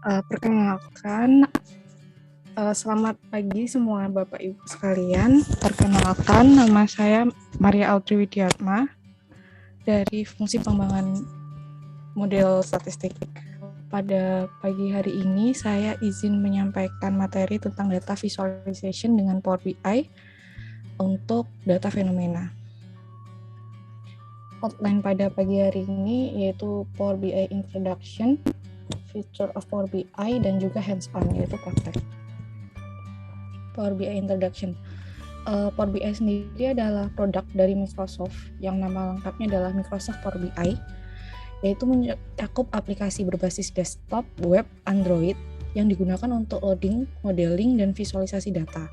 Perkenalkan, selamat pagi semua Bapak Ibu sekalian. Perkenalkan, nama saya Maria Audrey Widiatma dari Fungsi Pengembangan Model Statistik. Pada pagi hari ini, saya izin menyampaikan materi tentang data visualization dengan Power BI untuk data fenomena. Outline pada pagi hari ini yaitu Power BI Introduction, Feature of Power BI, dan juga hands-on, yaitu praktek. Power BI Introduction. Power BI sendiri adalah produk dari Microsoft yang nama lengkapnya adalah Microsoft Power BI, yaitu mencakup aplikasi berbasis desktop, web, Android yang digunakan untuk loading, modeling, dan visualisasi data,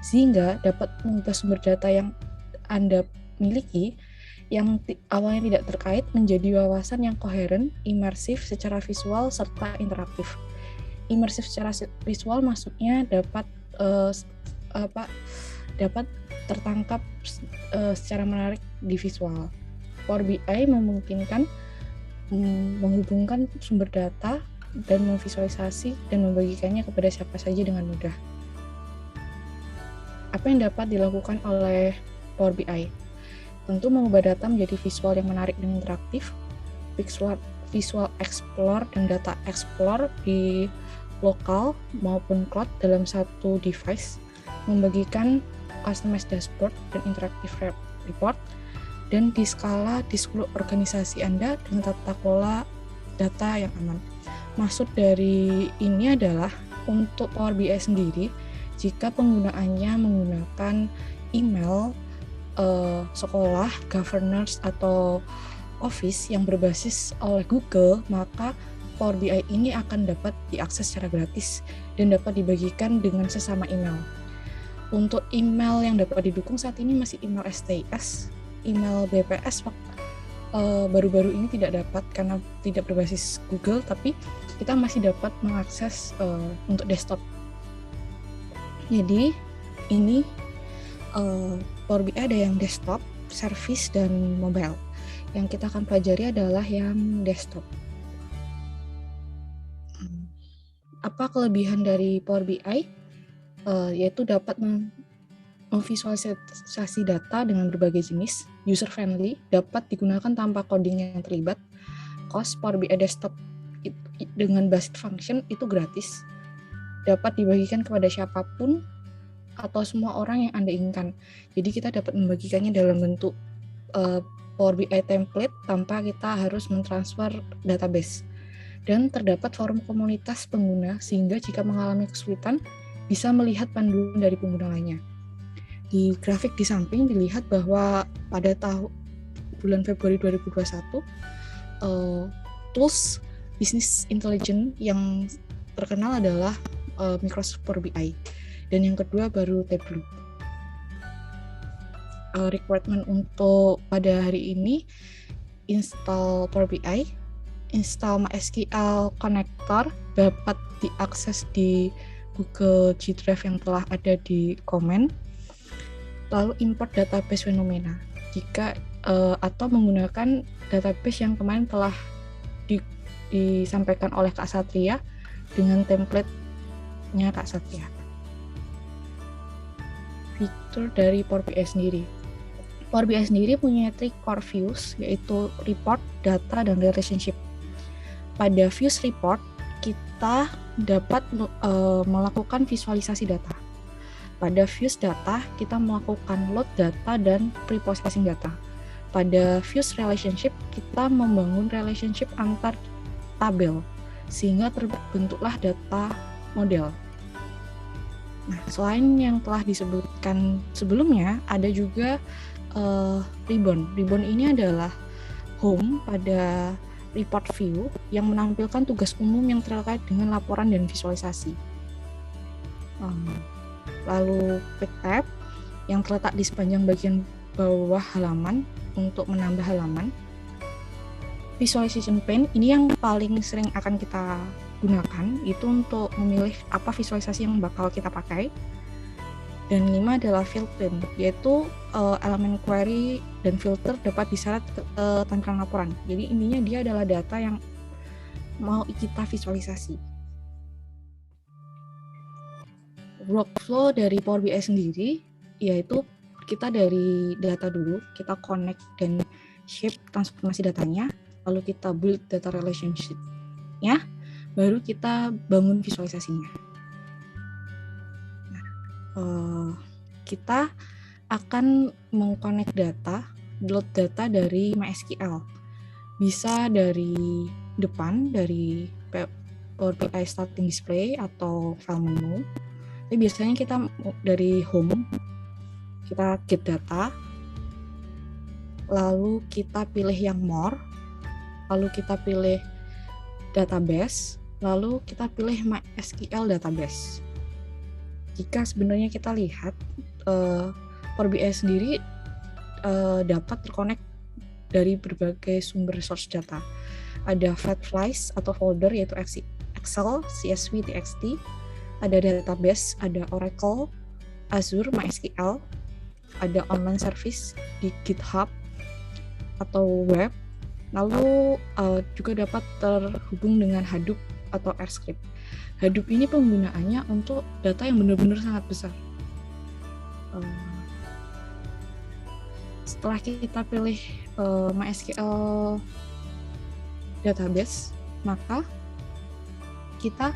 sehingga dapat mengubah sumber data yang Anda miliki yang awalnya tidak terkait menjadi wawasan yang koheren, imersif secara visual, serta interaktif. Imersif secara visual maksudnya dapat tertangkap secara menarik di visual. Power BI memungkinkan menghubungkan sumber data dan memvisualisasi dan membagikannya kepada siapa saja dengan mudah. Apa yang dapat dilakukan oleh Power BI? Tentu mengubah data menjadi visual yang menarik dan interaktif, visual explore dan data explore di lokal maupun cloud dalam satu device, membagikan customized dashboard dan interactive report, dan di skala di seluruh organisasi Anda dengan tata kelola data yang aman. Maksud dari ini adalah untuk Power BI sendiri, jika penggunaannya menggunakan email, sekolah, governance, atau office yang berbasis oleh Google, maka Power BI ini akan dapat diakses secara gratis dan dapat dibagikan dengan sesama email. Untuk email yang dapat didukung saat ini masih email STS, email BPS baru-baru ini tidak dapat karena tidak berbasis Google, tapi kita masih dapat mengakses untuk desktop. Jadi ini Power BI ada yang desktop, service, dan mobile. Yang kita akan pelajari adalah yang desktop. Apa kelebihan dari Power BI? Yaitu dapat memvisualisasi data dengan berbagai jenis, user-friendly, dapat digunakan tanpa coding yang terlibat. Cost Power BI Desktop dengan basic function itu gratis, dapat dibagikan kepada siapapun atau semua orang yang Anda inginkan. Jadi kita dapat membagikannya dalam bentuk Power BI template tanpa kita harus mentransfer database. Dan terdapat forum komunitas pengguna sehingga jika mengalami kesulitan bisa melihat panduan dari pengguna lainnya. Di grafik di samping dilihat bahwa pada bulan Februari 2021 tools business intelligence yang terkenal adalah Microsoft Power BI, dan yang kedua baru Tableau. Requirement untuk pada hari ini, install Power BI, install MySQL connector, dapat diakses di Google G Drive yang telah ada di komen. Lalu import database fenomena jika atau menggunakan database yang kemarin telah disampaikan oleh Kak Satria dengan template-nya Kak Satria. Fitur dari Power BI sendiri. Power BI sendiri punya 3 core views, yaitu report, data, dan relationship. Pada views report, kita dapat melakukan visualisasi data. Pada views data, kita melakukan load data dan pre-processing data. Pada views relationship, kita membangun relationship antar tabel, sehingga terbentuklah data model. Nah, selain yang telah disebutkan sebelumnya, ada juga ribbon. Ribbon ini adalah home pada report view yang menampilkan tugas umum yang terkait dengan laporan dan visualisasi. Lalu quick tab yang terletak di sepanjang bagian bawah halaman untuk menambah halaman. Visualization pane ini yang paling sering akan kita gunakan, itu untuk memilih apa visualisasi yang bakal kita pakai. Dan 5 adalah field pane, yaitu elemen query dan filter dapat diseret ke tampilan laporan. Jadi intinya dia adalah data yang mau kita visualisasi. Workflow dari Power BI sendiri yaitu kita dari data dulu, kita connect dan shape transformasi datanya, lalu kita build data relationship-nya, baru kita bangun visualisasinya. Nah, kita akan mengconnect data, load data dari MySQL. Bisa dari depan, dari Power BI starting display atau file menu. Tapi biasanya kita dari home, kita get data, lalu kita pilih yang more, lalu kita pilih database, lalu kita pilih MySQL database. Jika sebenarnya kita lihat Power BI sendiri dapat terkonek dari berbagai sumber source data. Ada flat files atau folder yaitu Excel, CSV, TXT, ada database, ada Oracle, Azure, MySQL, ada online service di GitHub atau web, lalu juga dapat terhubung dengan Hadoop atau AirScript. Hadoop ini penggunaannya untuk data yang benar-benar sangat besar. Setelah kita pilih MySQL database, maka kita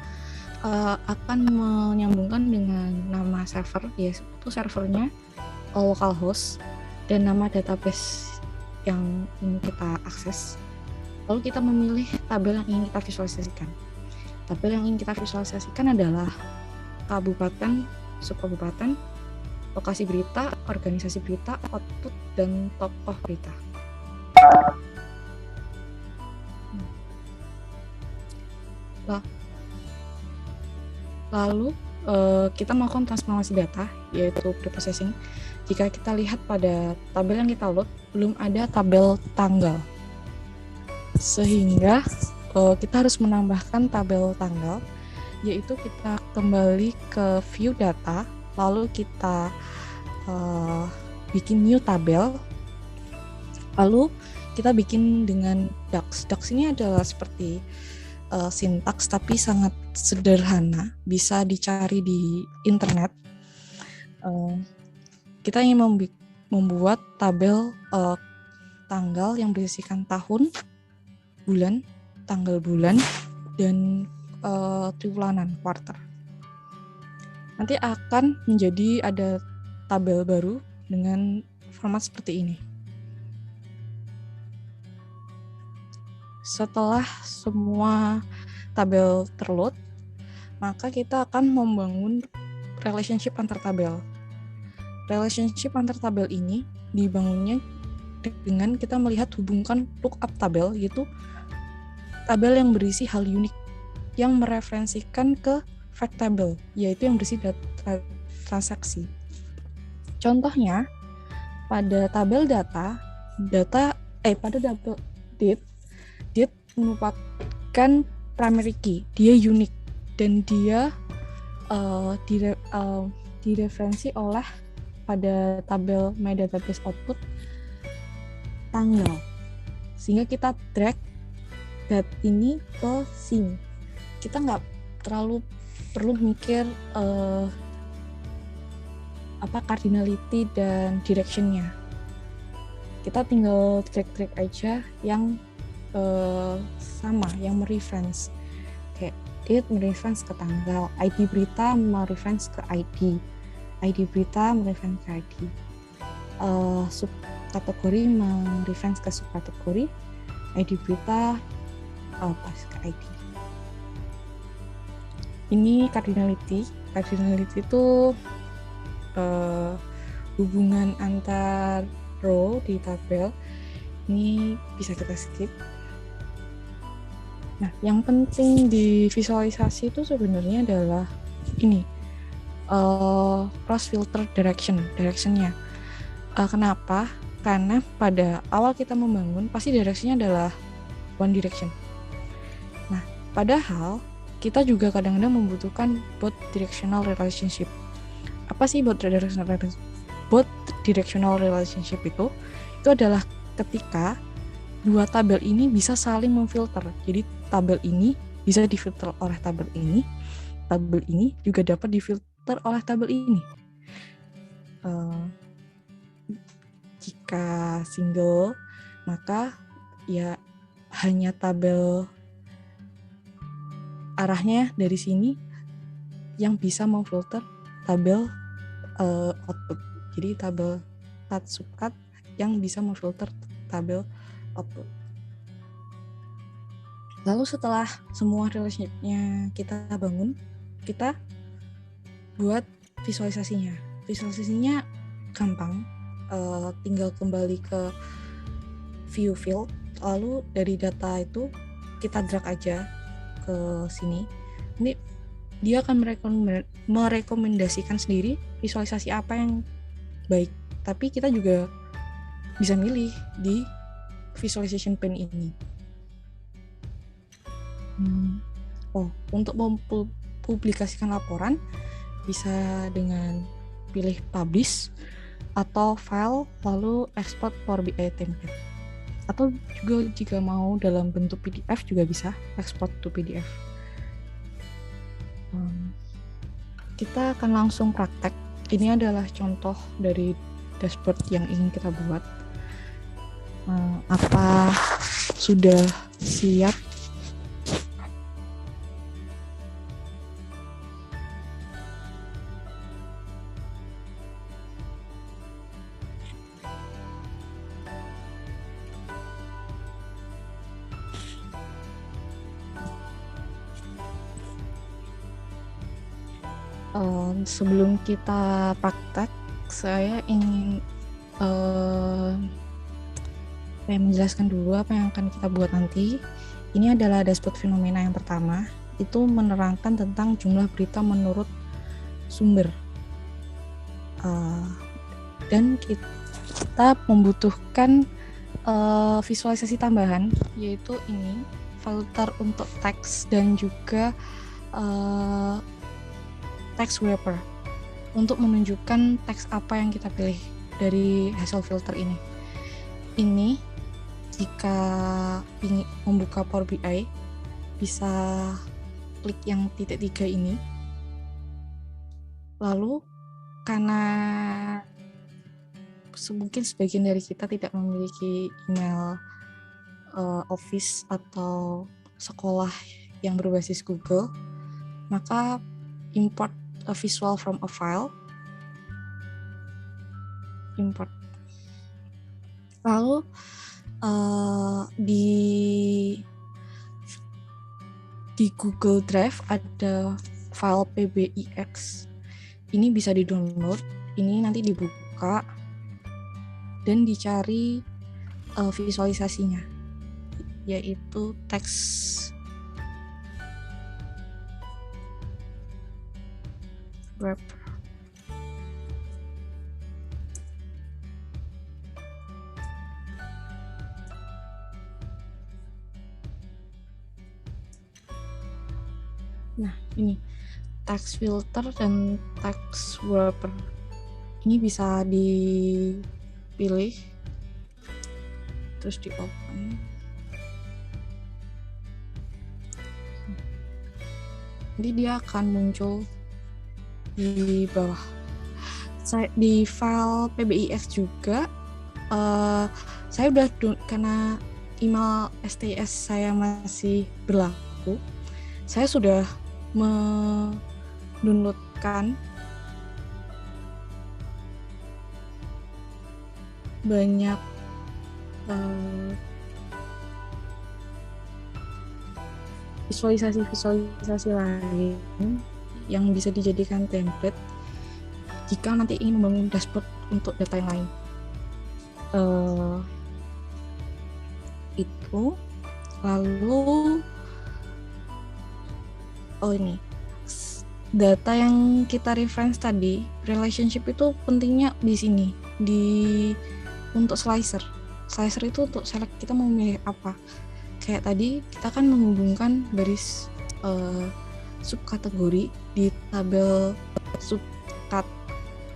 akan menyambungkan dengan nama server, yaitu servernya localhost dan nama database yang ingin kita akses. Lalu kita memilih tabel yang ingin kita visualisasikan. Tabel yang ingin kita visualisasikan adalah kabupaten, subkabupaten, lokasi berita, organisasi berita, output, dan tokoh berita. Lalu kita melakukan transformasi data, yaitu preprocessing. Jika kita lihat pada tabel yang kita load, belum ada tabel tanggal. Sehingga kita harus menambahkan tabel tanggal, yaitu kita kembali ke view data, lalu kita bikin new tabel, lalu kita bikin dengan DAX. DAX ini adalah seperti sintaks tapi sangat sederhana, bisa dicari di internet. Kita ingin membuat tabel tanggal yang berisikan tahun, bulan, tanggal bulan, dan triwulan, quarter. Nanti akan menjadi ada tabel baru dengan format seperti ini. Setelah semua tabel terload, maka kita akan membangun relationship antar tabel. Relationship antar tabel ini dibangunnya dengan kita melihat hubungkan lookup tabel, yaitu tabel yang berisi hal unik yang mereferensikan ke fact table, yaitu yang berisi data transaksi. Contohnya pada tabel pada tabel date merupakan primary key, dia unik dan dia direferensi oleh pada tabel my database output tanggal, sehingga kita drag date ini ke sim. Kita nggak terlalu perlu mikir cardinality dan directionnya. Kita tinggal drag aja yang sama, yang mereference. Kayak date mereference ke tanggal, ID berita mereference ke ID berita mereference ke ID, subkategori mereference ke subkategori, ID berita pas ke ID. Ini cardinality. Cardinality itu hubungan antar row di tabel. Ini bisa kita skip. Nah, yang penting di visualisasi itu sebenarnya adalah ini, cross filter directionnya. Kenapa? Karena pada awal kita membangun pasti directionnya adalah one direction. Nah, padahal kita juga kadang-kadang membutuhkan both directional relationship. Apa sih both directional relationship itu? Itu adalah ketika dua tabel ini bisa saling memfilter. Jadi tabel ini bisa difilter oleh tabel ini juga dapat terfilter oleh tabel ini. Jika single, maka ya hanya tabel arahnya dari sini yang bisa memfilter tabel output. Jadi tabel cut subcut yang bisa memfilter tabel output. Lalu setelah semua relationship-nya kita bangun, kita buat visualisasinya. Visualisasinya gampang, tinggal kembali ke view field, lalu dari data itu kita drag aja ke sini. Ini dia akan merekomendasikan sendiri visualisasi apa yang baik. Tapi kita juga bisa milih di visualization pane ini. Untuk mempublikasikan laporan bisa dengan pilih publish atau file lalu export Power BI template. Atau juga jika mau dalam bentuk PDF juga bisa export to PDF. Kita akan langsung praktek. Ini adalah contoh dari dashboard yang ingin kita buat. Apa sudah siap? Sebelum kita praktek, saya ingin menjelaskan dulu apa yang akan kita buat nanti. Ini adalah dashboard fenomena yang pertama, itu menerangkan tentang jumlah berita menurut sumber. Dan kita membutuhkan visualisasi tambahan, yaitu ini, filter untuk teks dan juga text wrapper untuk menunjukkan teks apa yang kita pilih dari hasil filter ini. Ini jika ingin membuka Power BI bisa klik yang titik 3 ini. Lalu karena mungkin sebagian dari kita tidak memiliki email office atau sekolah yang berbasis Google, maka import a visual from a file, import. Lalu di Google Drive ada file PBIX. Ini bisa di-download. Ini nanti dibuka dan dicari visualisasinya, yaitu teks wrapper. Nah, ini text filter dan text wrapper. Ini bisa dipilih terus di open. Jadi dia akan muncul di bawah. Di file PBIX juga saya udah karena email STS saya masih berlaku, saya sudah mendownloadkan banyak visualisasi lain yang bisa dijadikan template jika nanti ingin membangun dashboard untuk data yang lain. Itu lalu ini data yang kita reference tadi, relationship itu pentingnya di sini, untuk slicer itu untuk select kita mau memilih apa. Kayak tadi kita kan menghubungkan baris subkategori di tabel subkat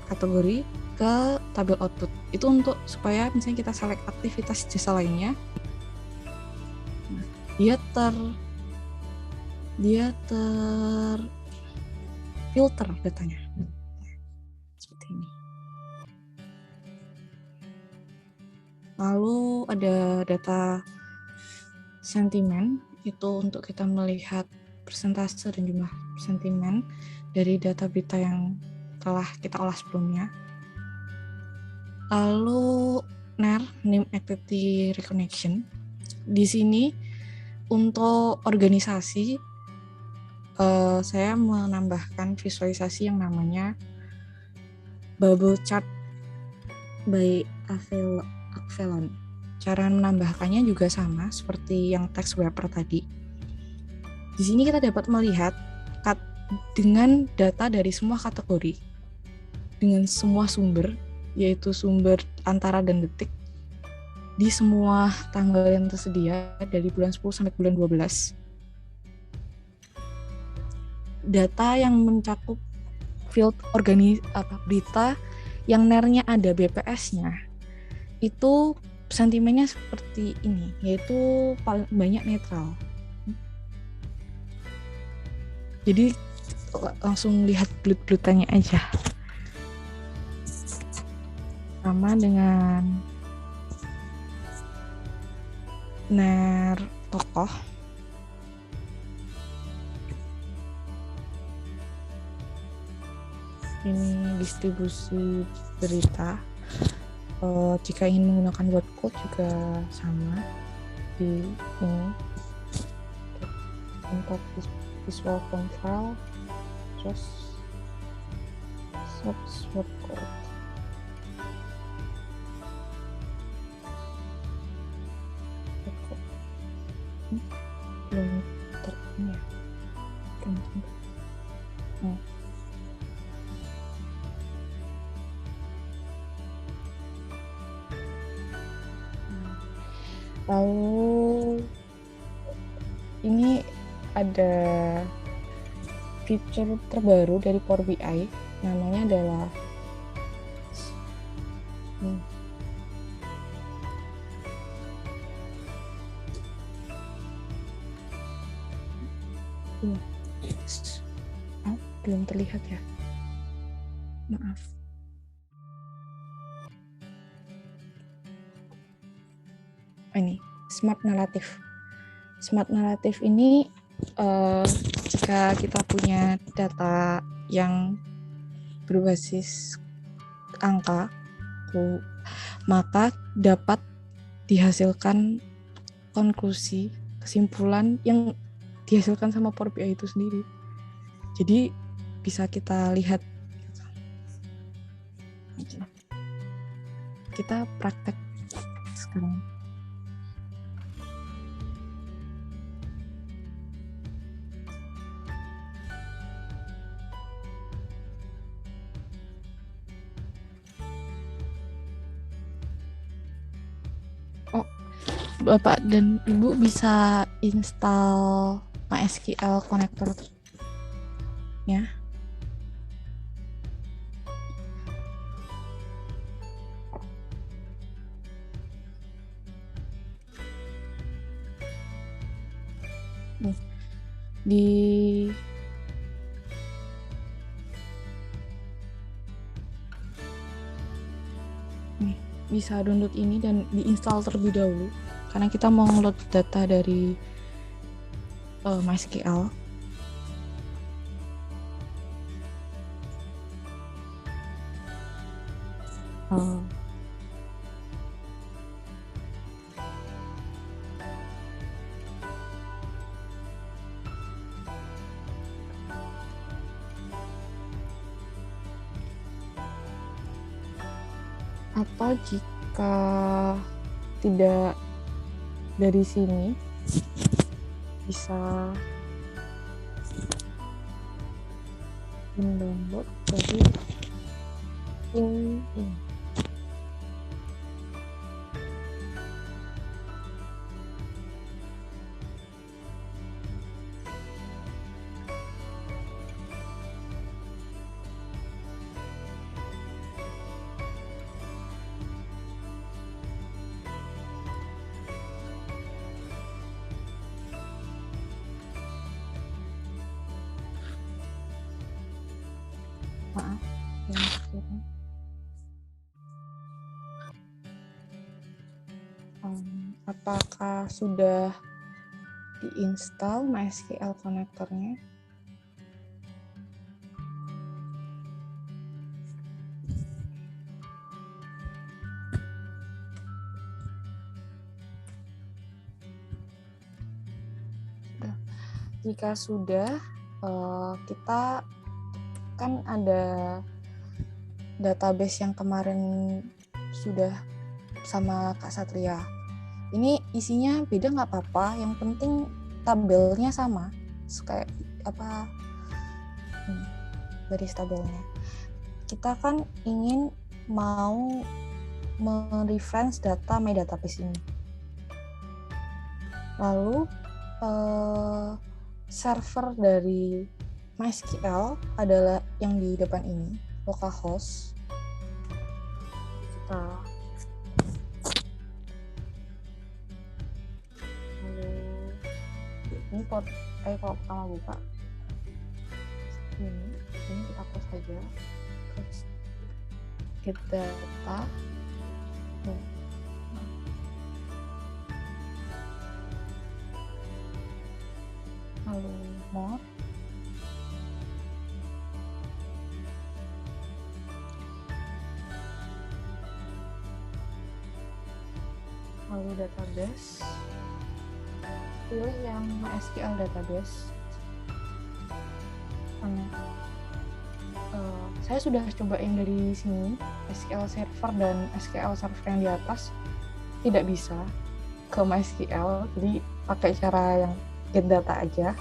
kategori ke tabel output. Itu untuk supaya misalnya kita select aktivitas jasa lainnya, dia filter datanya. Seperti ini. Lalu ada data sentimen, itu untuk kita melihat persentase dan jumlah sentimen dari data berita yang telah kita olah sebelumnya. Lalu NAR, Name Activity Recognition. Di sini untuk organisasi saya menambahkan visualisasi yang namanya bubble chart by Avelon. Cara menambahkannya juga sama seperti yang text wrapper tadi. Di sini kita dapat melihat dengan data dari semua kategori, dengan semua sumber, yaitu sumber antara dan detik, di semua tanggal yang tersedia dari bulan 10 sampai bulan 12. Data yang mencakup field berita yang NER-nya ada BPS-nya, itu sentimennya seperti ini, yaitu paling banyak netral. Jadi langsung lihat bulut-bulutannya aja. Sama dengan NER tokoh. Ini distribusi berita. Jika ingin menggunakan word code juga sama di ini. Untuk visual control, terus search word code. Belum terini ya. Lalu ini ada fitur terbaru dari Power BI, namanya adalah belum terlihat ya, maaf. Ini Smart Narrative. Smart Narrative ini jika kita punya data yang berbasis angka, maka dapat dihasilkan konklusi, kesimpulan yang dihasilkan sama Power BI itu sendiri. Jadi bisa kita lihat. Kita praktek sekarang. Bapak dan Ibu bisa install MySQL connector ya. Di bisa download ini dan diinstal terlebih dahulu karena kita mau ngeload data dari MySQL. Atau jika tidak dari sini bisa mendownload dari ini. Maaf, apakah sudah diinstal MySQL konektornya? Jika sudah, kita kan ada database yang kemarin sudah sama Kak Satria. Ini isinya beda nggak apa-apa, yang penting tabelnya sama, kayak apa baris tabelnya. Kita kan ingin mau mereference data my database ini. Lalu server dari MySQL adalah yang di depan ini, localhost. Kita ini kalau pertama buka ini kita close saja, terus get data, lalu more, lalu database, pilih yang MySQL database. Saya sudah coba yang dari sini, SQL Server dan SQL Server yang di atas tidak bisa ke MySQL, jadi pakai cara yang get data aja.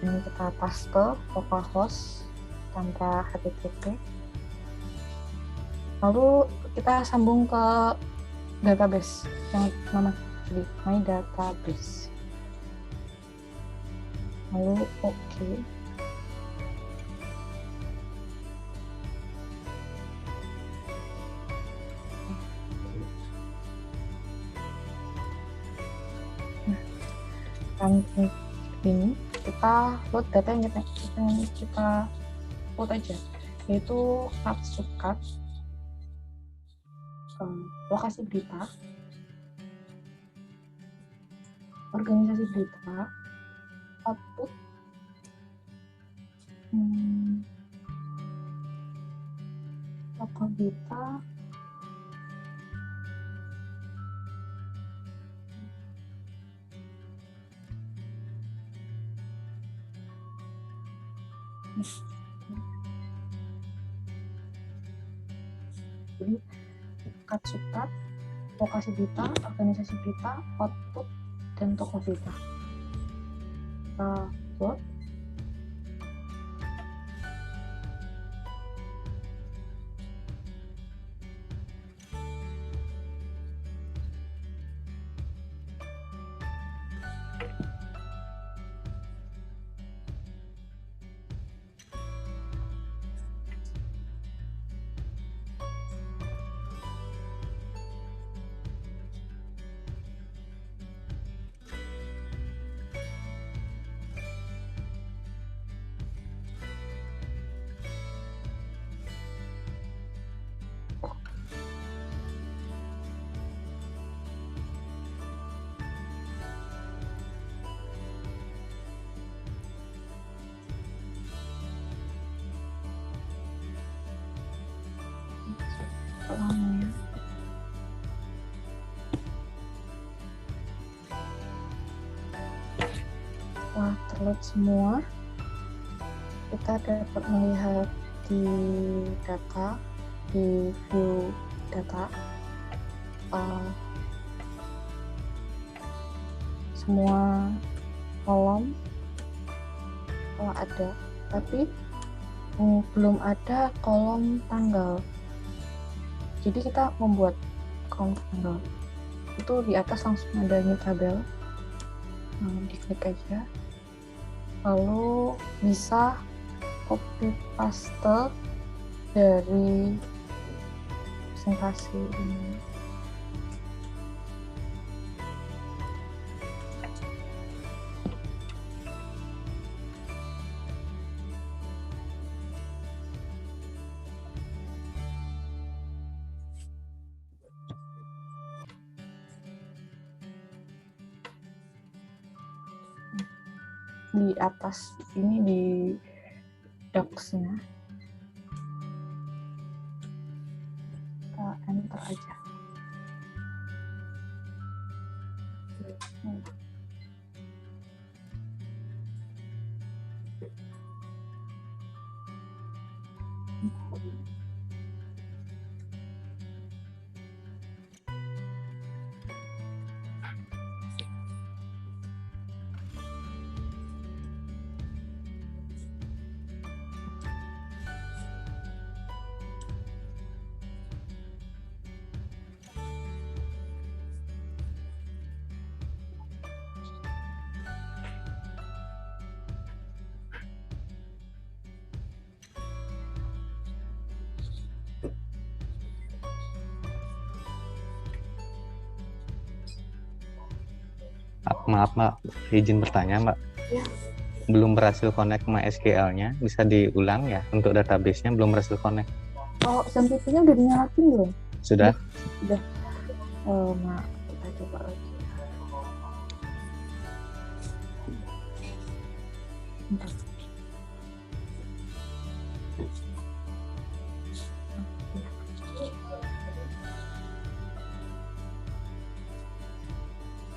Ini kita paste localhost tanpa http, lalu kita sambung ke database yang nama my database, lalu oke. Ini kita load data yang kita load aja, yaitu cut subcut, lokasi berita, organisasi berita, output, lokal berita, jadi cut subcut, lokasi berita, organisasi berita, output, dan toko berita. Kita load. Setelah terload semua, kita dapat melihat di data, di view data, semua kolom telah ada, tapi belum ada kolom tanggal. Jadi kita membuat kolom tanggal itu di atas langsung ada new tabel, diklik aja, lalu bisa copy paste dari presentasi ini. di atas ini di docs-nya. Kita enter aja. Maaf Mbak, izin bertanya Mbak. Ya. Belum berhasil connect MySQL-nya, bisa diulang ya? Untuk database-nya belum berhasil connect. Oh, SMTP-nya udah dinyalain belum? Sudah? Udah. Nah, kita coba lagi. Bentar.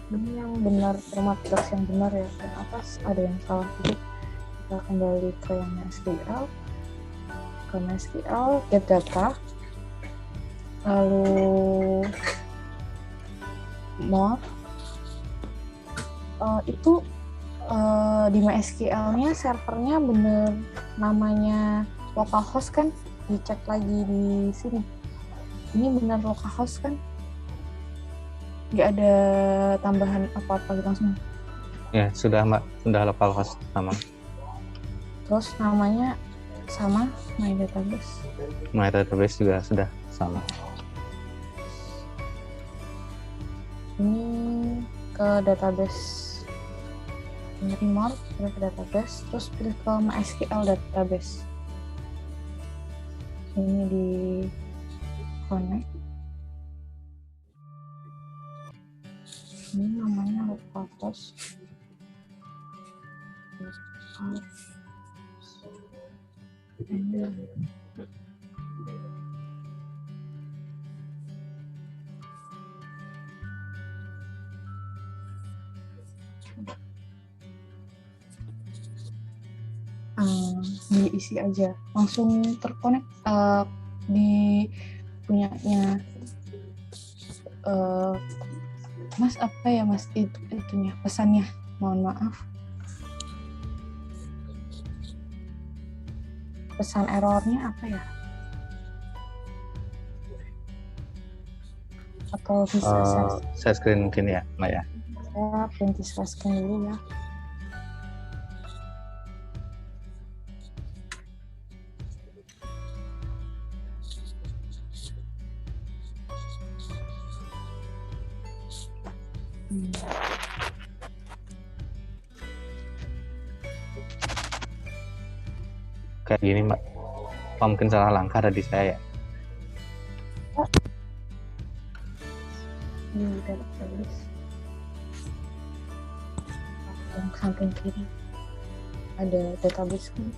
Ini yang benar, format docs yang benar ya. Dan atas ada yang salah. Jadi kita kembali ke yang MySQL. Ke MySQL, get data. Lalu more. Itu di MySQL-nya servernya bener namanya localhost kan? Dicek lagi di sini. Ini benar localhost kan? Nggak ada tambahan apa-apa gitu langsung. Ya, sudah Mbak. Sudah localhost sama. Terus namanya sama my database. My database juga sudah sama. Ini ke database. Ini more, pilih ke database, terus pilih ke MySQL database. Ini di connect. Ini namanya localhost. Ini. Diisi aja, langsung terkonek di punyanya Mas apa ya Mas itunya pesannya, mohon maaf. Pesan errornya apa ya? Atau bisa share screen mungkin ya, Mbak ya? Saya print share screen dulu ya. Kayak gini Mbak. Mungkin salah langkah ada di saya ya. Ini database. Yang samping kiri ada database kan.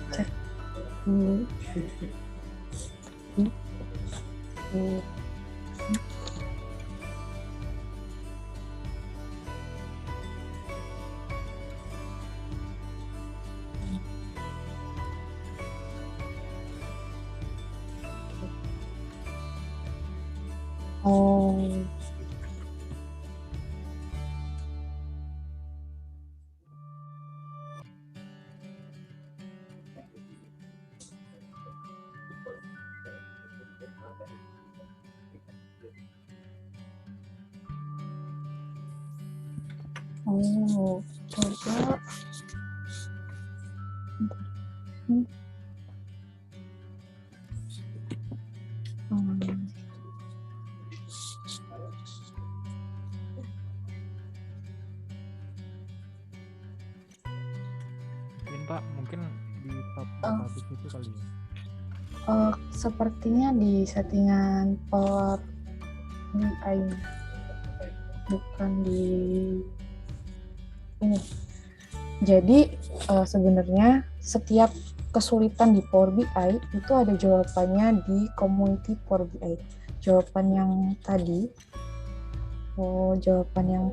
Cek dulu. Oh. Oh, coba. Hmm. Hmm. Mungkin Pak, mungkin di tab database itu kali ya. Sepertinya di settingan Power BI, bukan di ini. Jadi sebenarnya setiap kesulitan di Power BI itu ada jawabannya di community Power BI. Jawaban yang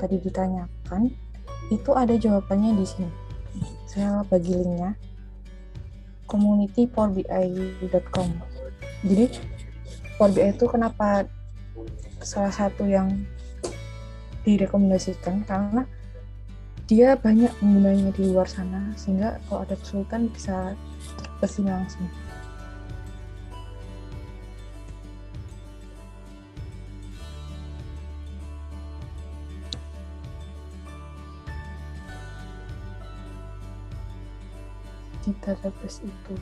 tadi ditanyakan itu ada jawabannya di sini. Saya bagi linknya, community.powerbi.com. Jadi Power BI itu kenapa salah satu yang direkomendasikan, karena dia banyak penggunanya di luar sana, sehingga kalau ada kesulitan bisa kesini langsung. Di database itu.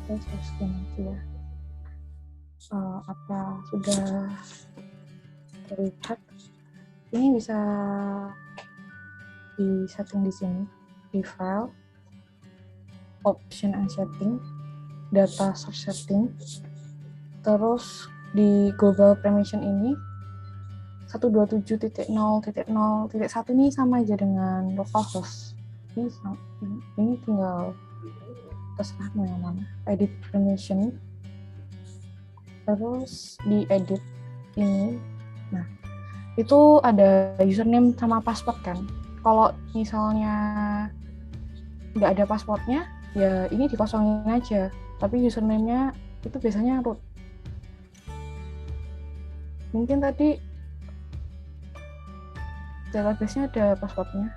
Terus nanti ya, apa sudah terlihat? Ini bisa di setting di sini, di file, option and setting, data source setting, terus di global permission ini 127.0.0.1 ini sama aja dengan localhost. Ini tinggal terserah mau yang mana. Edit permission, terus di edit ini. Nah, itu ada username sama password kan. Kalau misalnya nggak ada passwordnya, ya ini dikosongin aja. Tapi username-nya itu biasanya root. Mungkin tadi database-nya ada passwordnya.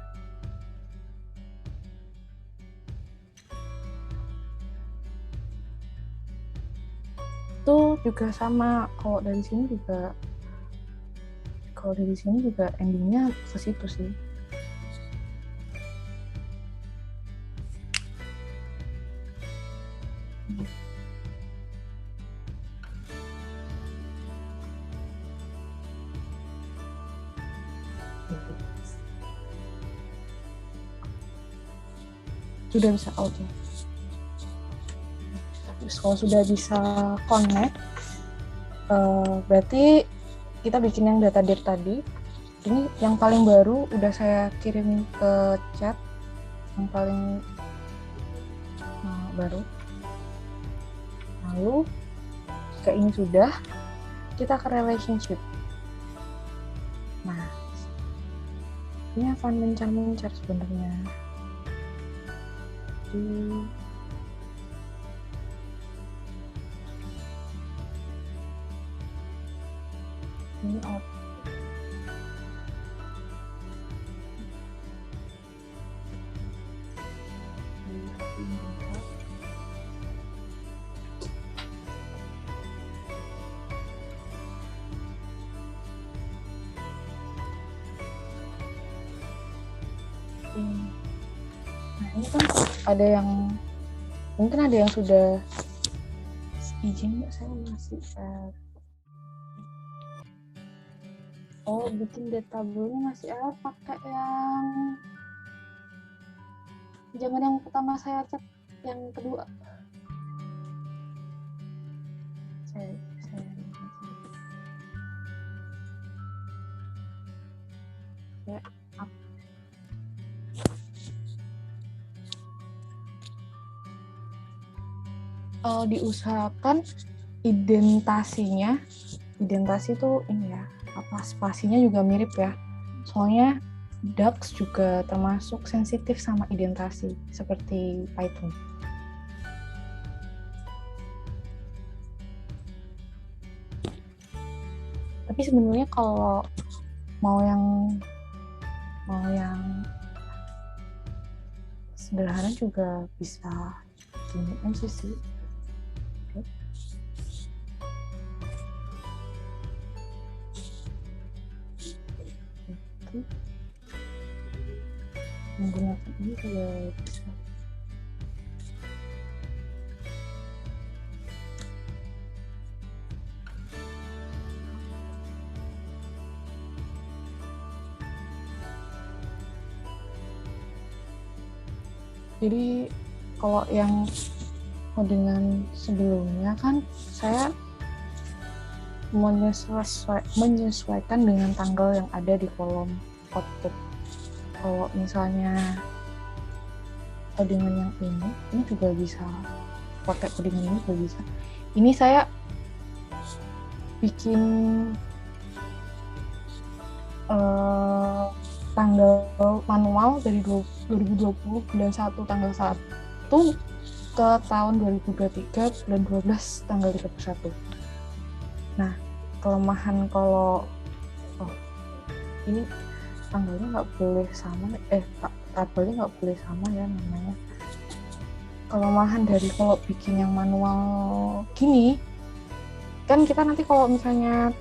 Itu juga sama, kalau dari sini juga endingnya ke situ sih. Sudah bisa out ya. Terus kalau sudah bisa connect, berarti kita bikin yang data dirt tadi. Ini yang paling baru udah saya kirim ke chat, yang paling baru. Lalu jika ini sudah, kita ke relationship. Nah, ini akan mencar-mencar sebenarnya. Ini out. Nah, ini kan mungkin ada yang sudah izin, saya masih share. Oh, bikin data-nya masih pakai yang jangan yang pertama saya cek, yang kedua. diusahakan identasi tuh ini ya, apa spasinya juga mirip ya. Soalnya DAX juga termasuk sensitif sama identasi seperti Python. Tapi sebenarnya kalau mau yang sederhana juga bisa gini aja sih. Oke. Menggunakan ini juga bisa. Jadi kalau yang codingan sebelumnya kan saya menyesuaikan dengan tanggal yang ada di kolom output. Kalau misalnya codingan yang ini juga bisa pakai codingan ini juga bisa. Ini saya bikin tanggal manual dari 2020 bulan 1 tanggal 1 ke tahun 2023 bulan 12 tanggal 31. Nah, kelemahan kalau ini tanggalnya nggak boleh sama, tabelnya nggak boleh sama ya namanya. Kelemahan dari kalau bikin yang manual gini, kan kita nanti kalau misalnya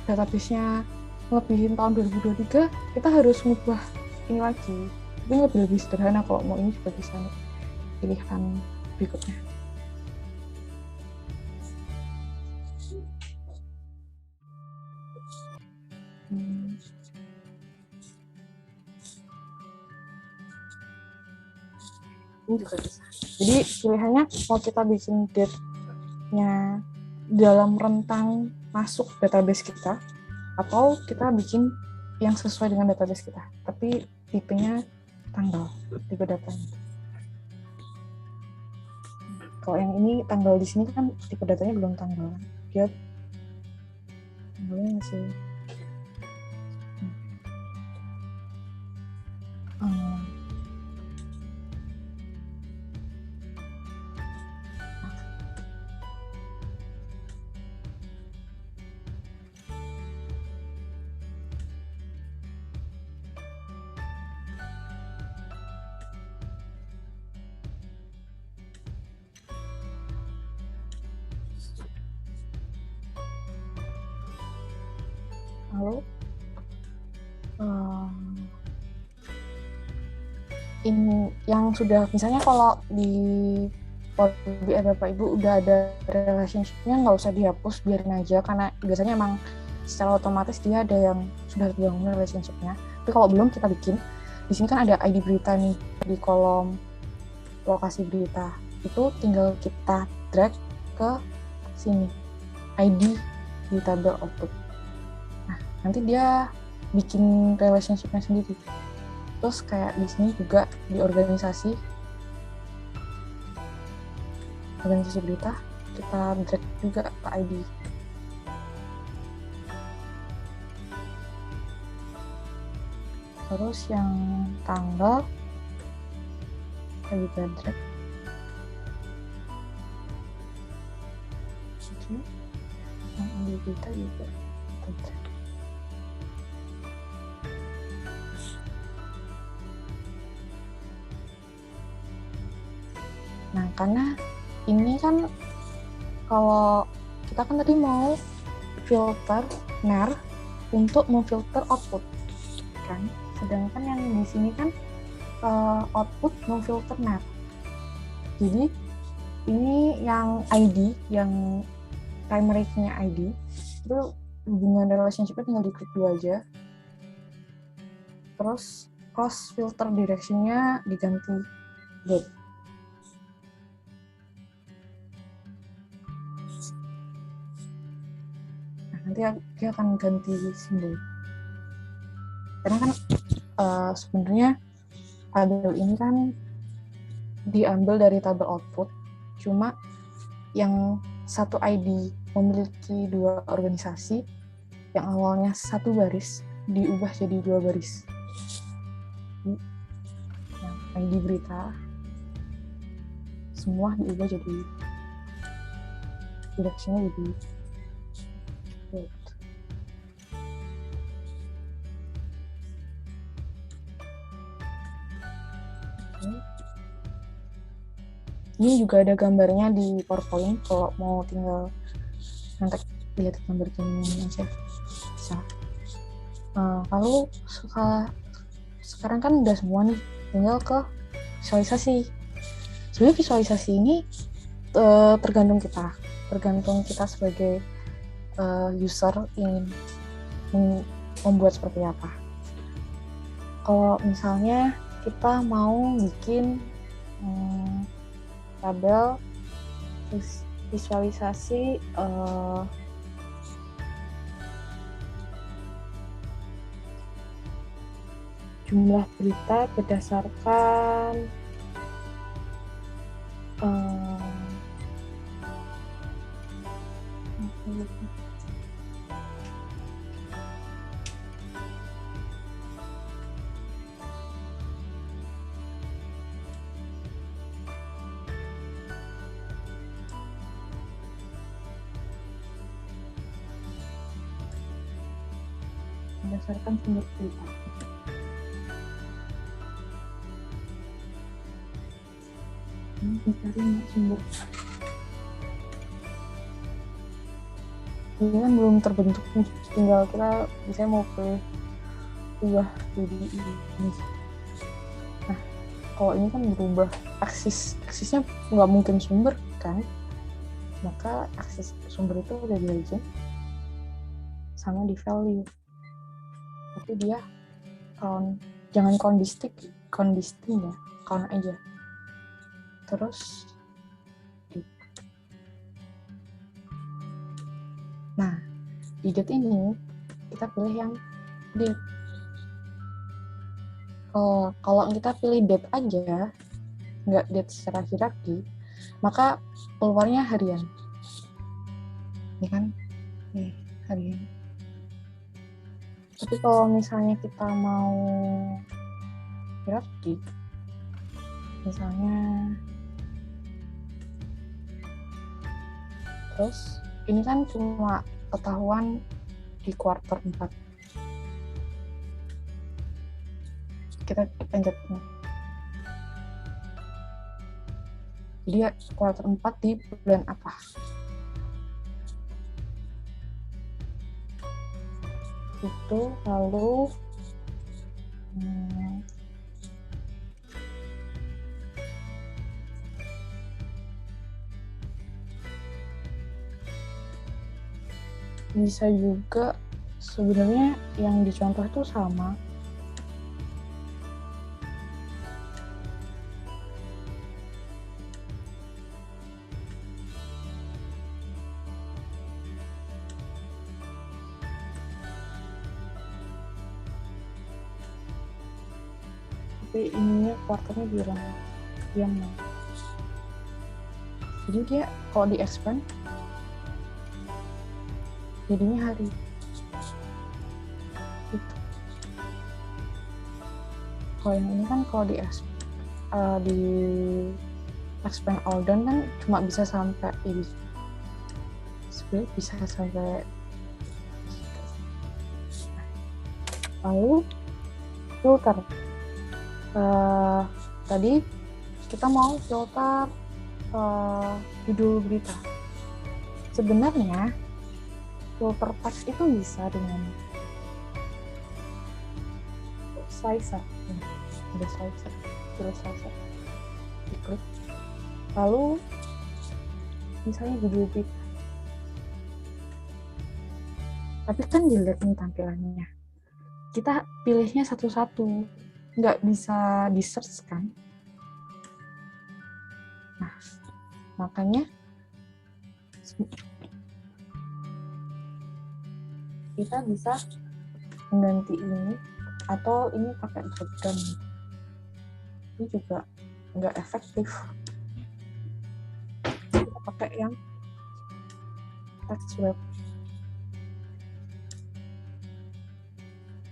database-nya ngelebihin tahun 2023, kita harus ngubah ini lagi. Tapi lebih sederhana kalau mau ini juga bisa pilihan berikutnya. Ini juga bisa. Jadi pilihannya mau kita bikin date-nya dalam rentang masuk database kita, atau kita bikin yang sesuai dengan database kita, tapi tipenya tanggal, tipe datanya. Kalau yang ini tanggal di sini kan tipe datanya belum tanggal, dia tanggalnya masih lalu ini yang sudah misalnya kalau di Power BI Bapak Ibu udah ada relationship-nya, nggak usah dihapus, biarin aja, karena biasanya emang secara otomatis dia ada yang sudah terbangun relationship-nya. Tapi kalau belum, kita bikin. Di sini kan ada ID berita nih di kolom lokasi berita, itu tinggal kita drag ke sini ID di tabel output. Nah, nanti dia bikin relationship-nya sendiri. Terus kayak di sini juga di organisasi berita, kita drag juga ke ID. Terus yang tanggal kita juga drag. Oke. Yang ID berita juga kita drag. Nah, karena ini kan kalau kita kan tadi mau filter nar untuk memfilter output kan, sedangkan yang di sini kan output memfilter nar. Jadi ini yang ID, yang primary key-nya ID, itu hubungan relationship-nya tinggal diklik dua aja. Terus cross filter direction-nya diganti dot. Nanti dia akan ganti simbol. Karena kan sebenarnya tabel ini kan diambil dari tabel output, cuma yang satu ID memiliki dua organisasi, yang awalnya satu baris diubah jadi dua baris. Yang ID berita semua diubah jadi direksinya jadi ini juga ada gambarnya di PowerPoint, kalau mau tinggal nanti lihat gambar ini aja bisa. Lalu sekarang kan udah semua nih, tinggal ke visualisasi. Sebenarnya visualisasi ini tergantung kita sebagai user ingin membuat seperti apa. Kalau misalnya kita mau bikin tabel visualisasi jumlah berita berdasarkan berdasarkan sumber berita. Ini dicari sumber. Ini kan belum terbentuk nih, tinggal kita bisa mau pilih ubah jadi ini. Nah, kalau ini kan berubah aksisnya nggak mungkin sumber kan, maka aksis sumber itu udah di legend sama di value, tapi dia jangan count ya, count aja. Terus nah, di date ini kita pilih yang date. Kalau kita pilih date aja, nggak date secara hierarki, maka keluarnya harian. Ini kan harian. Tapi kalau misalnya kita mau hierarki, misalnya terus ini kan cuma ketahuan di kuarter 4. Kita pencet ini. Jadi kuarter 4 di bulan apa? Itu lalu bisa juga sebenarnya yang dicontoh itu sama. Tapi ininya kuarternya bilang jadi dia kalau di expand jadinya hari gitu. Kalau yang ini kan kalau di expand all down kan cuma bisa sampai ini, sebenarnya bisa sampai lalu filter. Tadi kita mau filter judul berita. Sebenarnya filter teks itu bisa dengan slicer. Ada slicer, terus slicer, diklik. Lalu misalnya judul berita. Tapi kan jelek nih tampilannya. Kita pilihnya satu-satu, nggak bisa di search kan. Nah, makanya kita bisa mengganti ini atau ini pakai drop down. Ini juga nggak efektif. Kita pakai yang text wrap.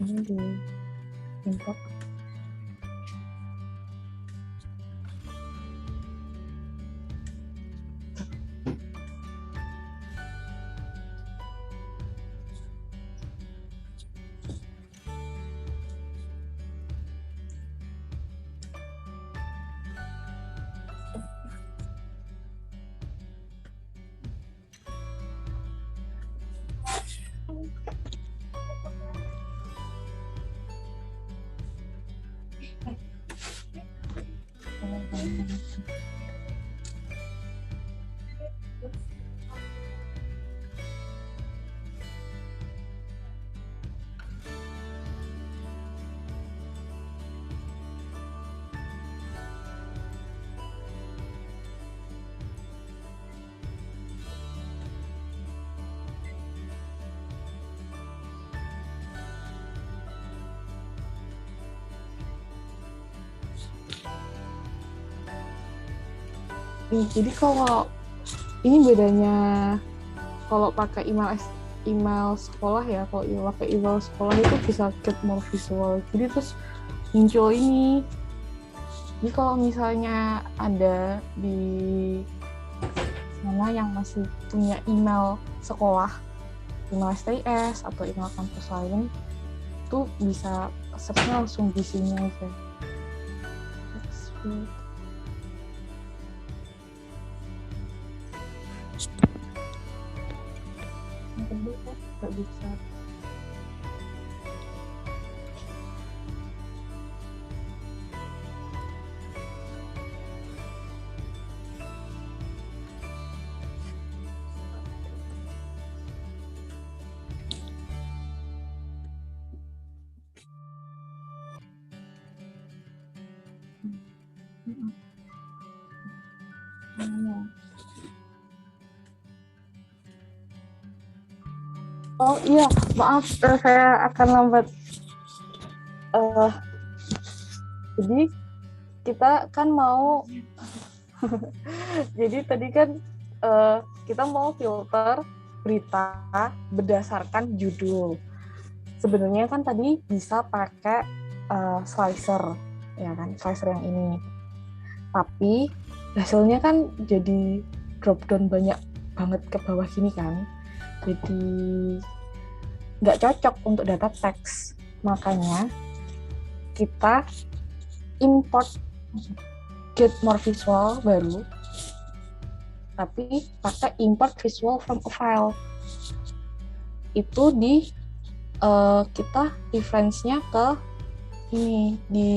Ini di import. Jadi kalau ini bedanya kalau pakai email sekolah ya, kalau pakai email sekolah itu bisa get more visual. Jadi terus muncul ini. Jadi kalau misalnya ada di mana yang masih punya email sekolah, email STS atau email kampus lain, itu bisa search-nya langsung di sini aja. Yang kedua nggak bisa. Oh iya, maaf saya akan lambat. Jadi kita kan mau, jadi tadi kan kita mau filter berita berdasarkan judul. Sebenarnya kan tadi bisa pakai slicer, ya kan, slicer yang ini. Tapi hasilnya kan jadi drop down banyak banget ke bawah gini kan. Jadi nggak cocok untuk data teks. Makanya kita import get more visual baru, tapi pakai import visual from a file. Itu di kita reference-nya ke ini di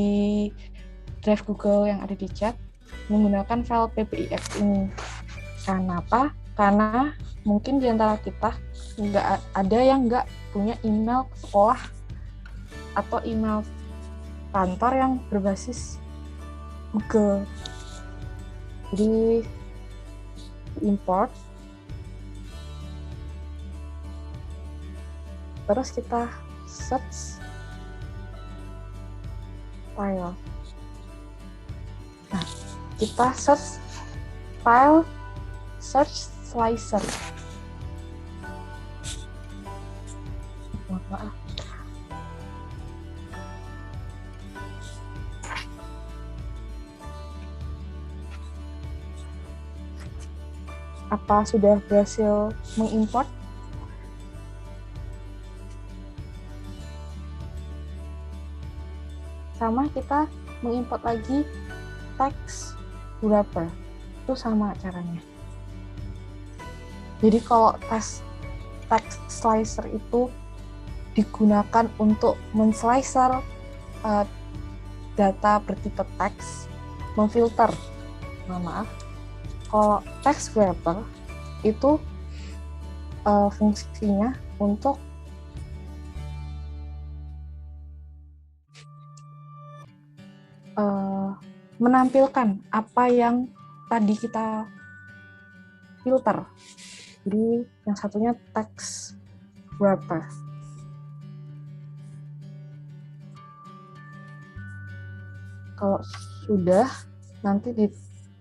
drive Google yang ada di chat menggunakan file PBIX ini. Karena apa? Karena mungkin di antara kita nggak ada yang nggak punya email sekolah atau email kantor yang berbasis Google. Jadi import, terus kita search file. Nah, kita search file, search slicer. Maaf. Apa sudah berhasil mengimport? Sama kita mengimport lagi text wrapper. Itu sama caranya. Jadi kalau text slicer itu digunakan untuk men-slicer data bertipe teks, memfilter. Maaf. Kalau text wrapper itu fungsinya untuk menampilkan apa yang tadi kita filter. Jadi yang satunya text wrapper. Kalau sudah, nanti di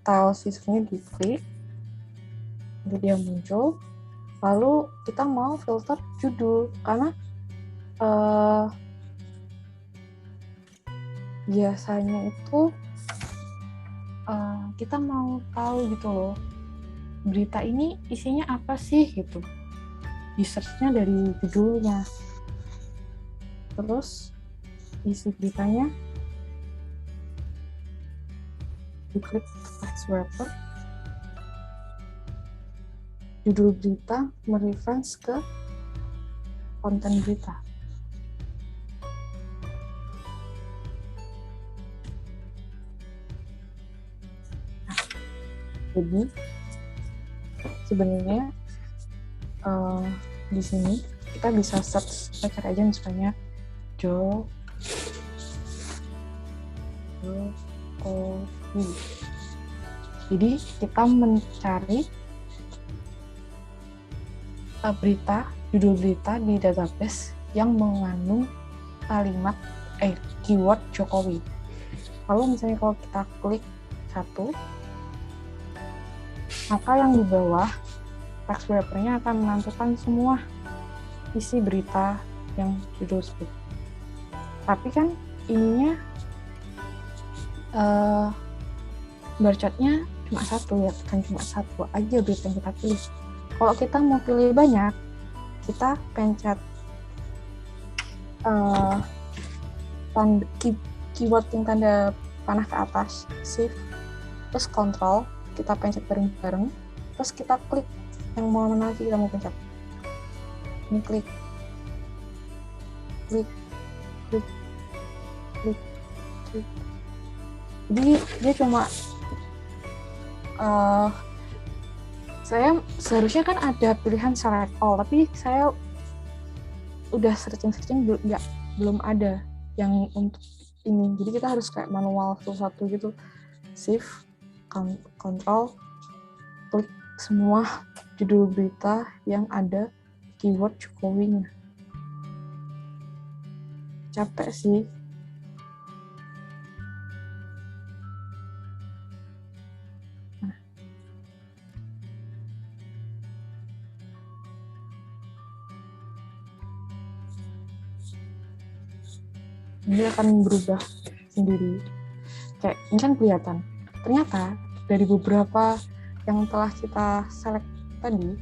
tile sisanya diklik, nanti dia muncul. Lalu kita mau filter judul karena biasanya itu kita mau tahu gitu loh, berita ini isinya apa sih gitu. Di search-nya dari judulnya. Terus isi beritanya diklik text wrapper. Judul berita mereference ke konten berita. Jadi sebenarnya di sini kita bisa search, kita cari aja misalnya Jokowi. Jadi kita mencari berita, judul berita di database yang mengandung kalimat keyword Jokowi. Lalu misalnya kalau kita klik satu, maka yang di bawah text wrapper-nya akan menampilkan semua isi berita yang judul sebut. Tapi kan ininya bar chart-nya cuma satu ya, kan cuma satu aja berita yang kita pilih. Kalau kita mau pilih banyak, kita pencet keyword yang tanda panah ke atas, shift, terus control, kita pencet bareng-bareng, terus kita klik yang mana kita mau pencet. Ini klik. Jadi dia cuma saya seharusnya kan ada pilihan select all, tapi saya udah searching belum ada yang untuk ini. Jadi kita harus kayak manual satu-satu gitu. Shift, control, klik semua judul berita yang ada keyword Jokowi-nya. Capek sih. Dia akan berubah sendiri. Kayak ini kan kelihatan. Ternyata dari beberapa yang telah kita select tadi,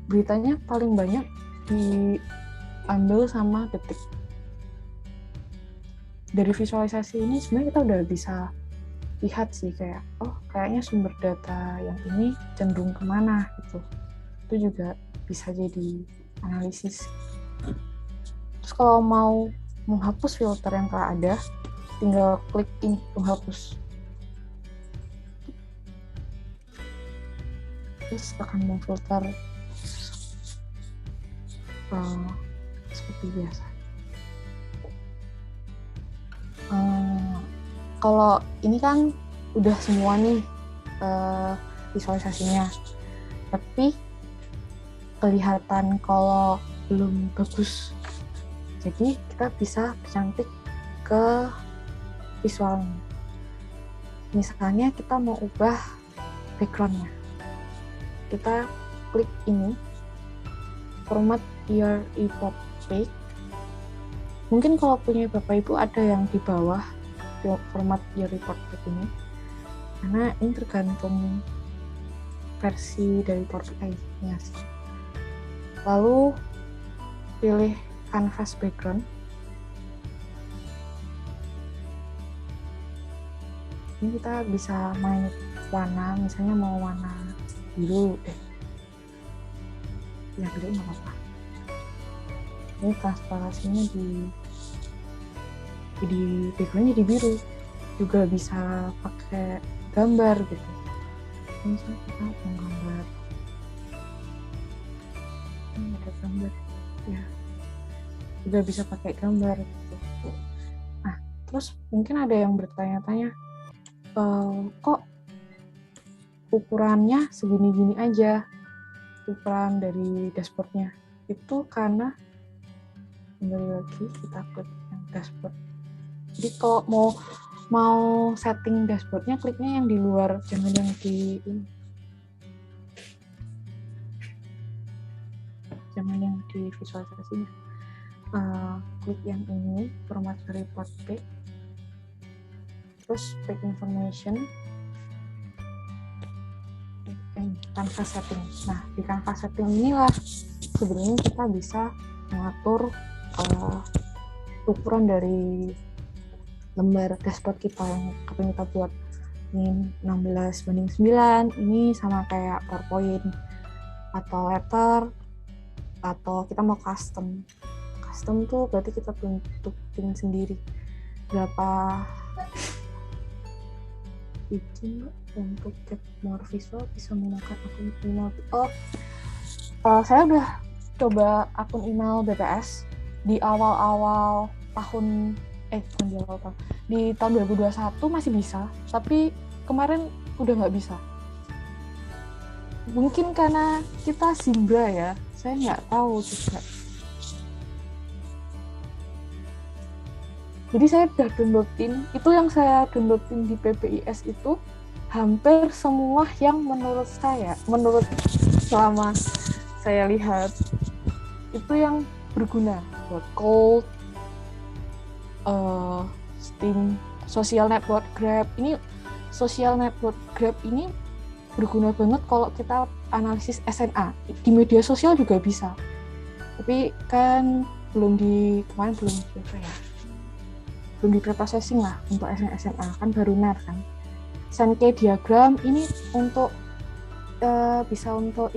beritanya paling banyak diambil sama Detik. Dari visualisasi ini sebenarnya kita udah bisa lihat sih kayak, oh kayaknya sumber data yang ini cenderung kemana gitu. Itu juga bisa jadi analisis. Terus kalau mau menghapus filter yang telah ada, tinggal klik ini menghapus. Terus akan memfilter seperti biasa. Kalau ini kan udah semua nih visualisasinya, tapi kelihatan kalau belum bagus. Jadi kita bisa cantik ke visualnya. Misalnya kita mau ubah backgroundnya, kita klik ini, format your report page. Mungkin kalau punya Bapak Ibu ada yang di bawah format your report page ini, karena ini tergantung versi dari Power BI-nya sih. Lalu pilih canvas background. Ini kita bisa main warna, misalnya mau warna biru ya biru nggak apa-apa. Ini transparansinya di backgroundnya di biru. Juga bisa pakai gambar gitu. Misalnya kita mau gambar, ini ada gambar ya, juga bisa pakai gambar gitu. Nah, terus mungkin ada yang bertanya-tanya, kok ukurannya segini-gini aja, ukuran dari dashboardnya? Itu karena kembali lagi kita klik yang dashboard. Jadi kalau mau setting dashboardnya, kliknya yang di luar, jangan yang di ini. dengan yang di visualisasinya. Klik yang ini, format report pic, terus pic information, canvas setting. Nah, di canvas setting inilah sebenarnya kita bisa mengatur ukuran dari lembar dashboard kita yang akan kita buat. Ini 16:9, ini sama kayak PowerPoint atau letter, atau kita mau custom tuh berarti kita bentukin sendiri berapa itu. Untuk get more visual bisa menggunakan akun email. Saya udah coba akun email BPS di awal tahun bukan di awal tahun, di tahun 2021 masih bisa, tapi kemarin udah nggak bisa. Mungkin karena kita Simbra ya, saya nggak tahu juga. Jadi saya udah downloadin, itu yang saya downloadin di PPIS itu hampir semua yang menurut selama saya lihat itu yang berguna buat Cold, Steam, Social Network Grab. Ini Social Network Grab ini berguna banget kalau kita analisis SNA. Di media sosial juga bisa. Tapi kan belum di preprocessing lah untuk SNA, kan baru NER kan. Sankey diagram ini untuk bisa untuk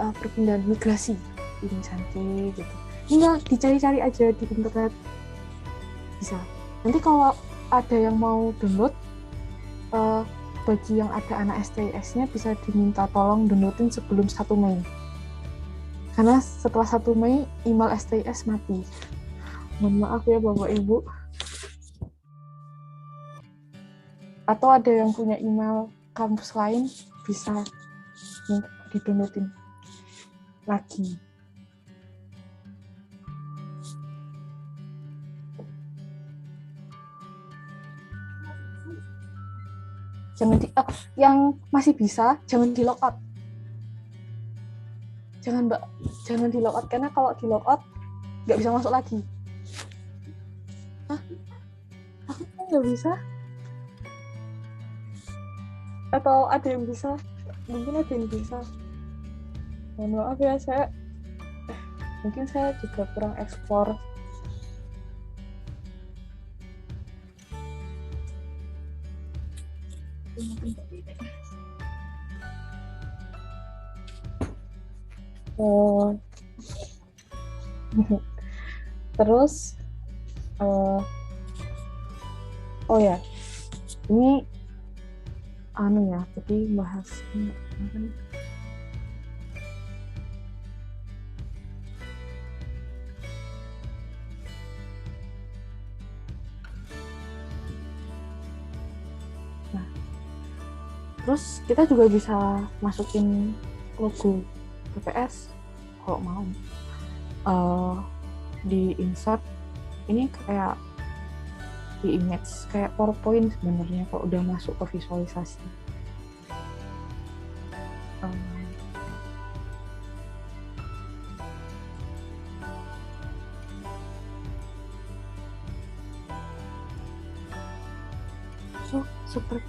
perpindahan migrasi ini Sankey gitu. Tinggal dicari-cari aja di internet bisa. Nanti kalau ada yang mau download, bagi yang ada anak STIS-nya bisa diminta tolong downloadin sebelum 1 Mei. Karena setelah 1 Mei email STIS mati. Mohon maaf ya Bapak Ibu. Atau ada yang punya email kampus lain bisa di-downloadin lagi. Yang masih bisa jangan di logout. Jangan di logout, karena kalau di logout nggak bisa masuk lagi. Aku kan nggak bisa. Atau ada yang bisa? Mungkin ada yang bisa. Mohon maaf ya, mungkin saya juga kurang eksplor. Terus ya, ini ya, jadi bahas terus kita juga bisa masukin logo BPS kalau mau di insert. Ini kayak di image, kayak PowerPoint sebenarnya kalau udah masuk ke visualisasi. Seperti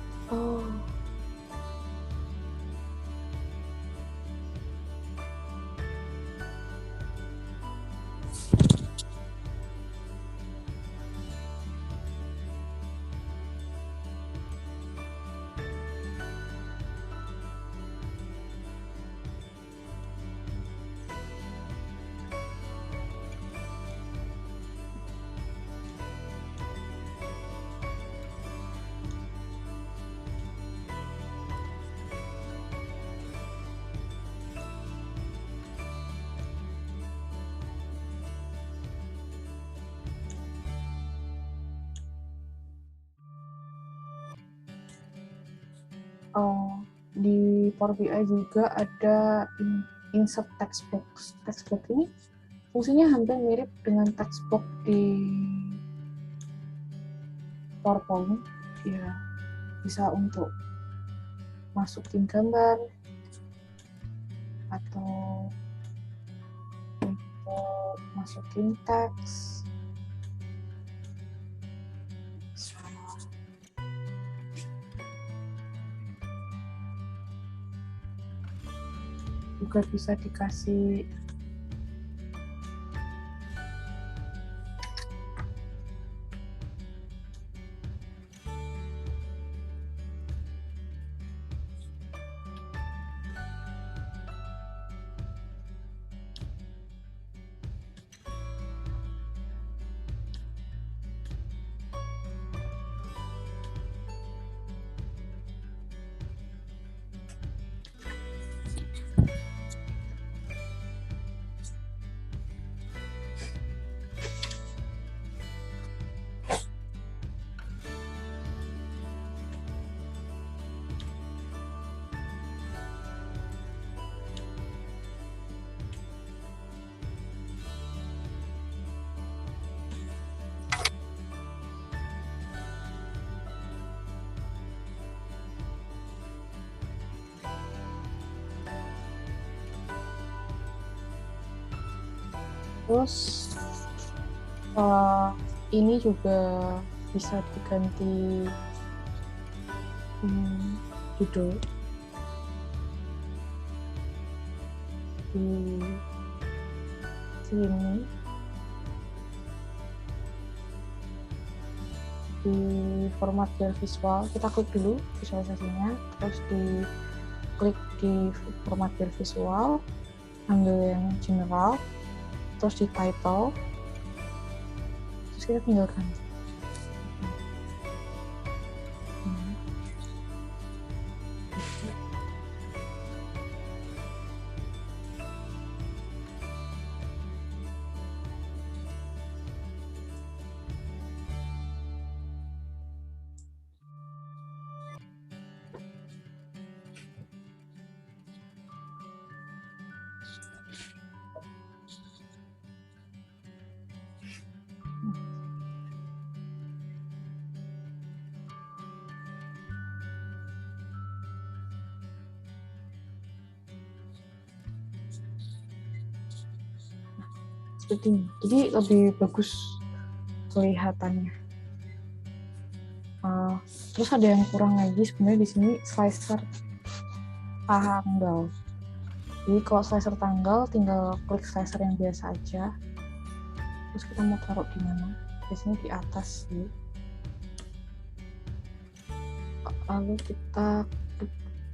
di Power BI juga ada insert text box. Text box ini fungsinya hampir mirip dengan text box di PowerPoint. Ya, bisa untuk masukin gambar, atau untuk masukin teks, juga bisa dikasih terus ini juga bisa diganti judul di sini di format visual. Kita klik dulu visualisasinya, terus klik di format visual, ambil yang general, terus di title, terus kita tinggal ganti. Seperti ini. Jadi lebih bagus kelihatannya. Terus ada yang kurang lagi sebenarnya di sini slicer tanggal. Jadi kalau slicer tanggal tinggal klik slicer yang biasa aja. Terus kita mau taruh di mana? Biasanya di atas sih. Lalu kita klik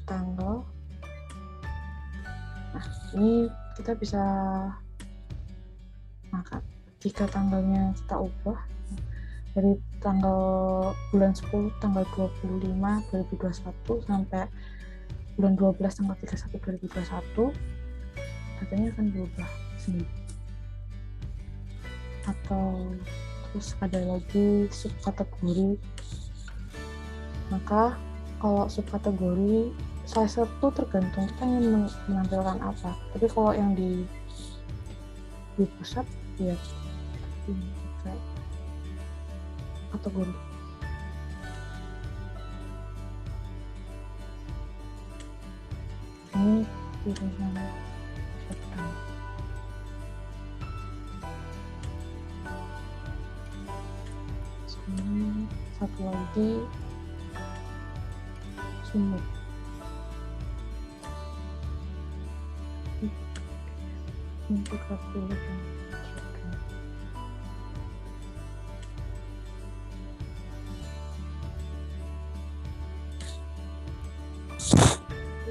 tanggal. Nah, ini kita bisa maka jika tanggalnya kita ubah dari tanggal bulan 10 tanggal 25 2021 sampai bulan 12 tanggal 31 2021 datanya akan berubah sendiri. Atau terus ada lagi subkategori. Maka kalau subkategori slicer itu tergantung kita ingin menampilkan apa. Tapi kalau yang di pusat ya kita kategori. Ini pilihan shutdown. Satu lagi sumber. Untuk pilihan shutdown.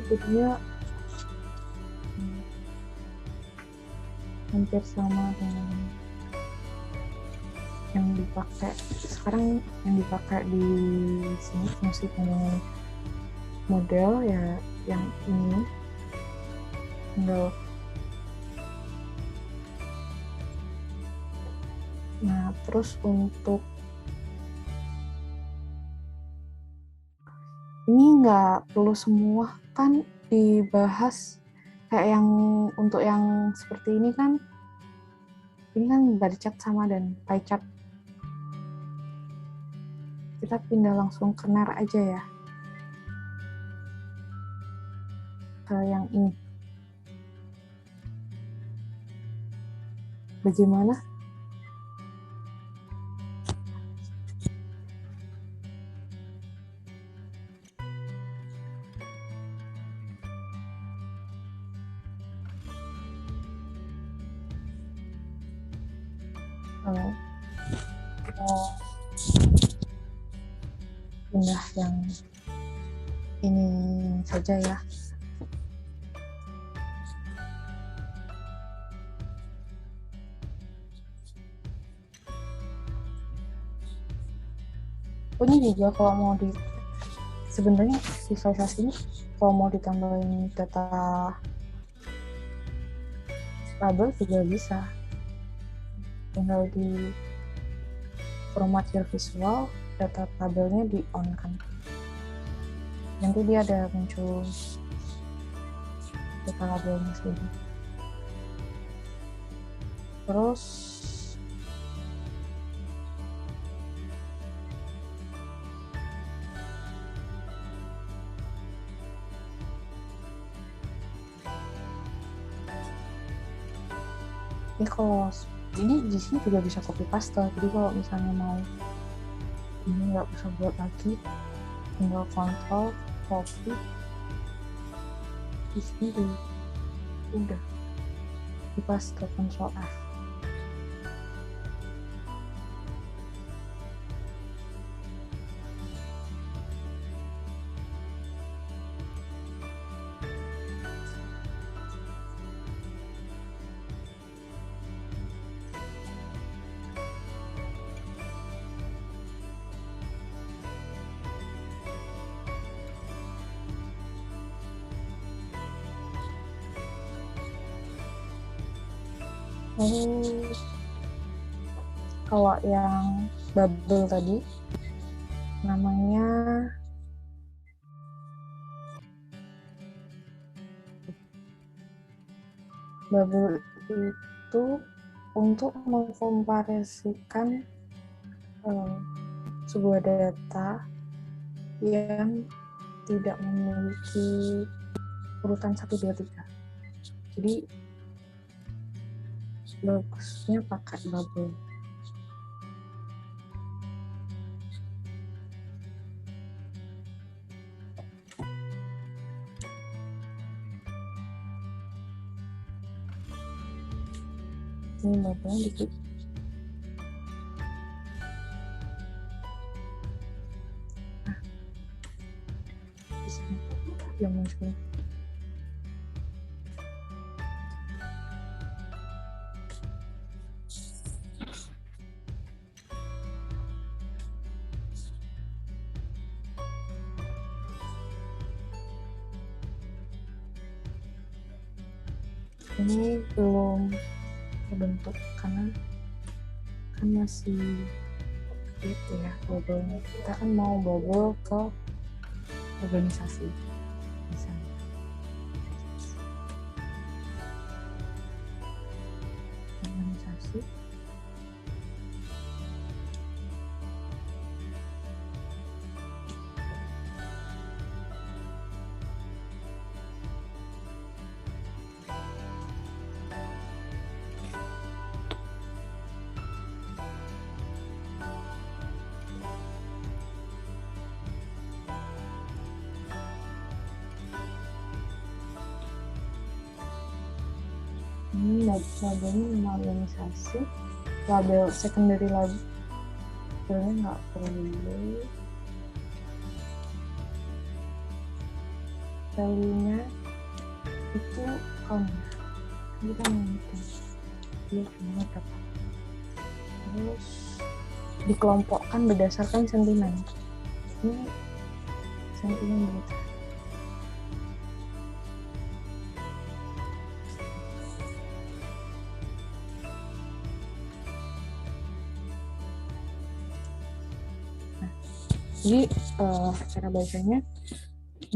Jadinya hampir sama dengan yang dipakai sekarang. Yang dipakai di sini fungsi pengembangan model ya yang ini. Tinggal nah terus untuk ini nggak perlu semua kan dibahas kayak yang untuk yang seperti ini kan bar chart sama dan pie chart. Kita pindah langsung ke ner aja ya, ke yang ini. Bagaimana? Pindah yang ini saja ya. Ini juga kalau mau sebenarnya visualisasi ini kalau mau ditambahin data tabel juga bisa. Tinggal di format your visual, data tabelnya di on kan. Nanti dia ada muncul data tabelnya sendiri. Terus ini kalau ini di sini juga bisa copy paste. Jadi kalau misalnya mau ini nggak usah buat lagi, tinggal kontrol copy di sini udah di paste, Ctrl F. Kalau yang bubble tadi namanya bubble itu untuk mengkomparasikan sebuah data yang tidak memiliki urutan 1, 2, 3. Jadi bagusnya pakai bubble. Ini bubble dikit. Di sini yang muncul. Ini belum terbentuk karena kan masih gitu ya bubble-nya. Kita kan mau bubble ke organisasi misalnya. Organisasi. Ini labelnya nama organisasi, label secondary labelnya nggak perlu, value-nya itu count, kita menghitung dia cuma berapa, terus dikelompokkan berdasarkan sentimen. Ini sentimen gitu. Jadi cara bacanya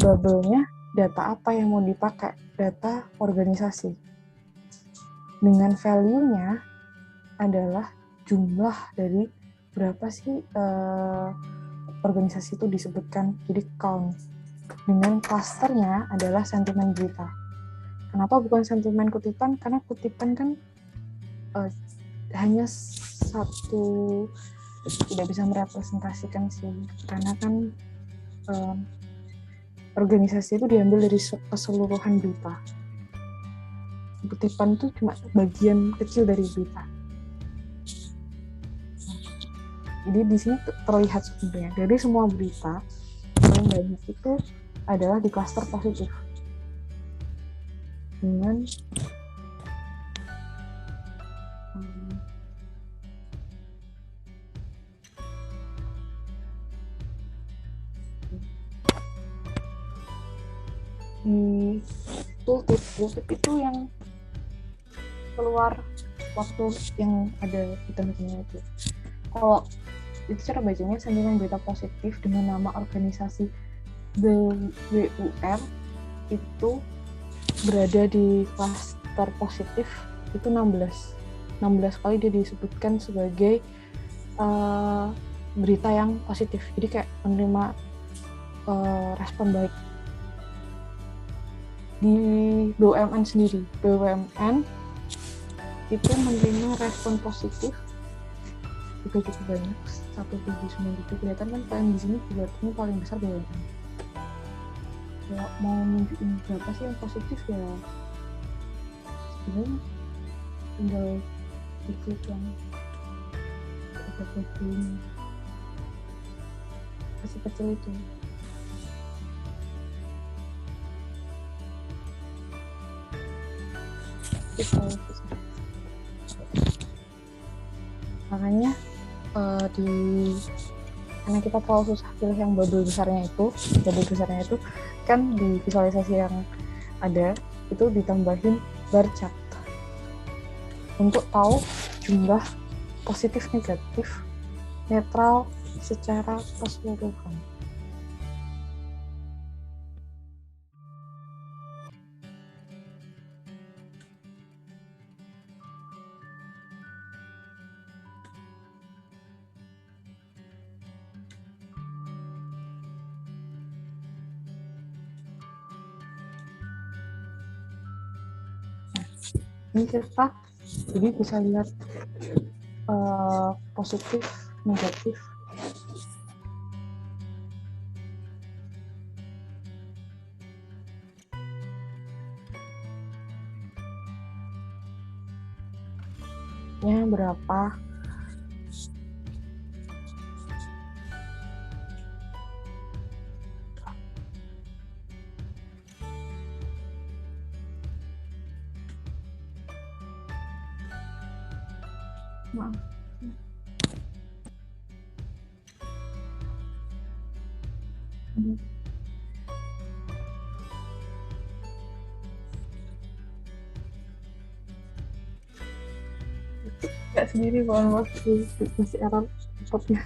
bubble-nya data apa yang mau dipakai? Data organisasi. Dengan value-nya adalah jumlah dari berapa sih organisasi itu disebutkan, jadi count. Dengan klasternya adalah sentimen berita. Kenapa bukan sentimen kutipan? Karena kutipan kan hanya satu, tidak bisa merepresentasikan sih, karena kan organisasi itu diambil dari keseluruhan berita. Kutipan itu cuma bagian kecil dari berita. Jadi di sini terlihat sebenarnya dari semua berita yang banyak itu adalah di klaster positif dengan di tooltip itu yang keluar waktu yang ada di tengah-tengah itu. Kalau itu cara bacanya sentimen berita positif dengan nama organisasi BWUR itu berada di klaster positif itu 16 kali dia disebutkan sebagai berita yang positif. Jadi kayak menerima respon baik. Di BUMN sendiri, BUMN itu menerima respon positif juga cukup banyak, 1,97. Kelihatan kan PM di sini juga ini paling besar BUMN. Ya, mau nunjukin berapa sih yang positif ya sebenarnya tinggal diklik yang ada bagian kecil itu. Makanya karena kita terlalu susah pilih yang bubble besarnya itu kan di visualisasi yang ada itu ditambahin bar chart untuk tahu jumlah positif, negatif, netral secara keseluruhan. Ini kita jadi bisa lihat positif, negatif. Ya berapa? Maaf. Gak sendiri bahkan waktu masih error potnya.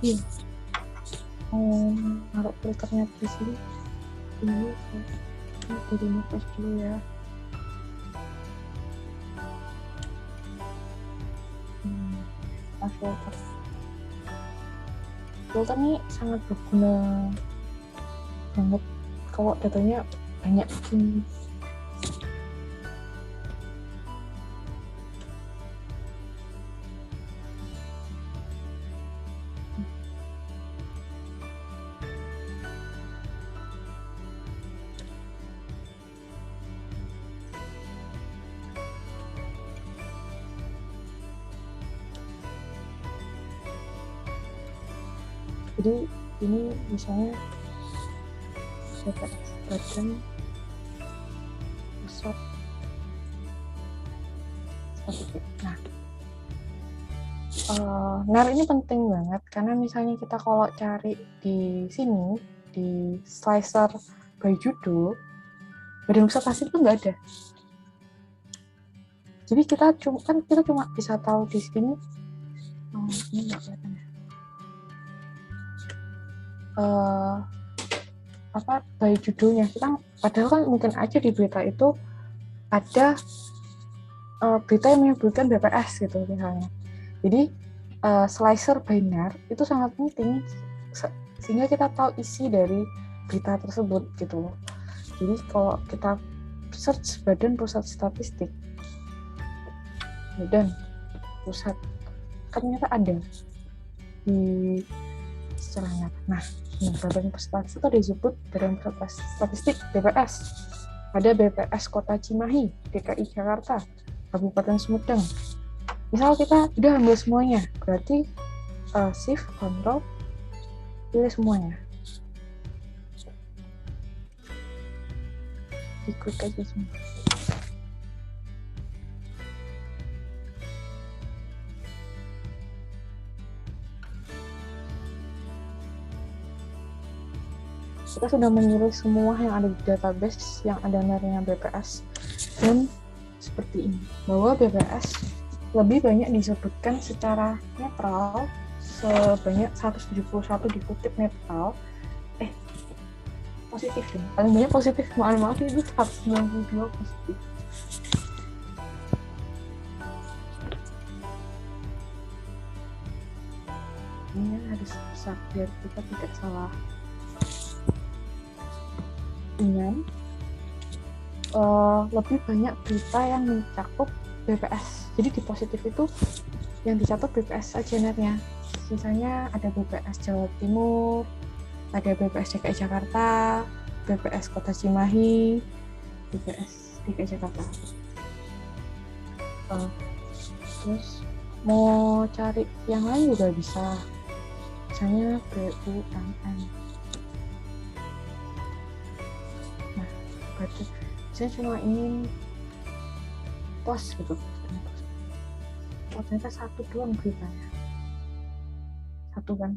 Iya. Naruh filternya di sini. Ini dari nafas dulu ya. Filter. Filter ini sangat berguna banget kalau datanya banyak. Jadi ini misalnya data ekstraksi besar seperti itu. Nah, NAR ini penting banget karena misalnya kita kalau cari di sini di slicer by judul, badan observasi itu nggak ada. Jadi kita cuma bisa tahu di sini. Ini nggak kelihatan ya. by judulnya. Padahal kan mungkin aja di berita itu ada berita yang menyebutkan BPS gitu misalnya. Jadi slicer biner itu sangat penting sehingga kita tahu isi dari berita tersebut gitu loh. Jadi kalau kita search Badan Pusat Statistik dan pusat kan ternyata ada di secara nyata. Nah, Badan Pusat Statistik itu disebut Badan Pusat Statistik BPS. Ada BPS Kota Cimahi, DKI Jakarta, Kabupaten Sumedang. Misal kita udah ambil semuanya, berarti shift, control, pilih semuanya. Ikut aja semua. Kita sudah memilih semua yang ada di database yang ada NER-nya BPS, dan seperti ini, bahwa BPS lebih banyak disebutkan secara netral sebanyak 171 dikutip netral, positif ya, paling banyak positif, maaf itu 192 positif. Ini harus besar biar kita tidak salah. Dengan lebih banyak berita yang mencakup BPS. Jadi di positif itu yang dicatat BPS saja NER-nya. Misalnya ada BPS Jawa Timur, ada BPS DKI Jakarta, BPS Kota Cimahi, BPS DKI Jakarta. Terus mau cari yang lain juga bisa. Misalnya BUMN. Nah, berarti saya cuma ingin post gitu. Oh, ternyata satu doang beritanya. Satu kan.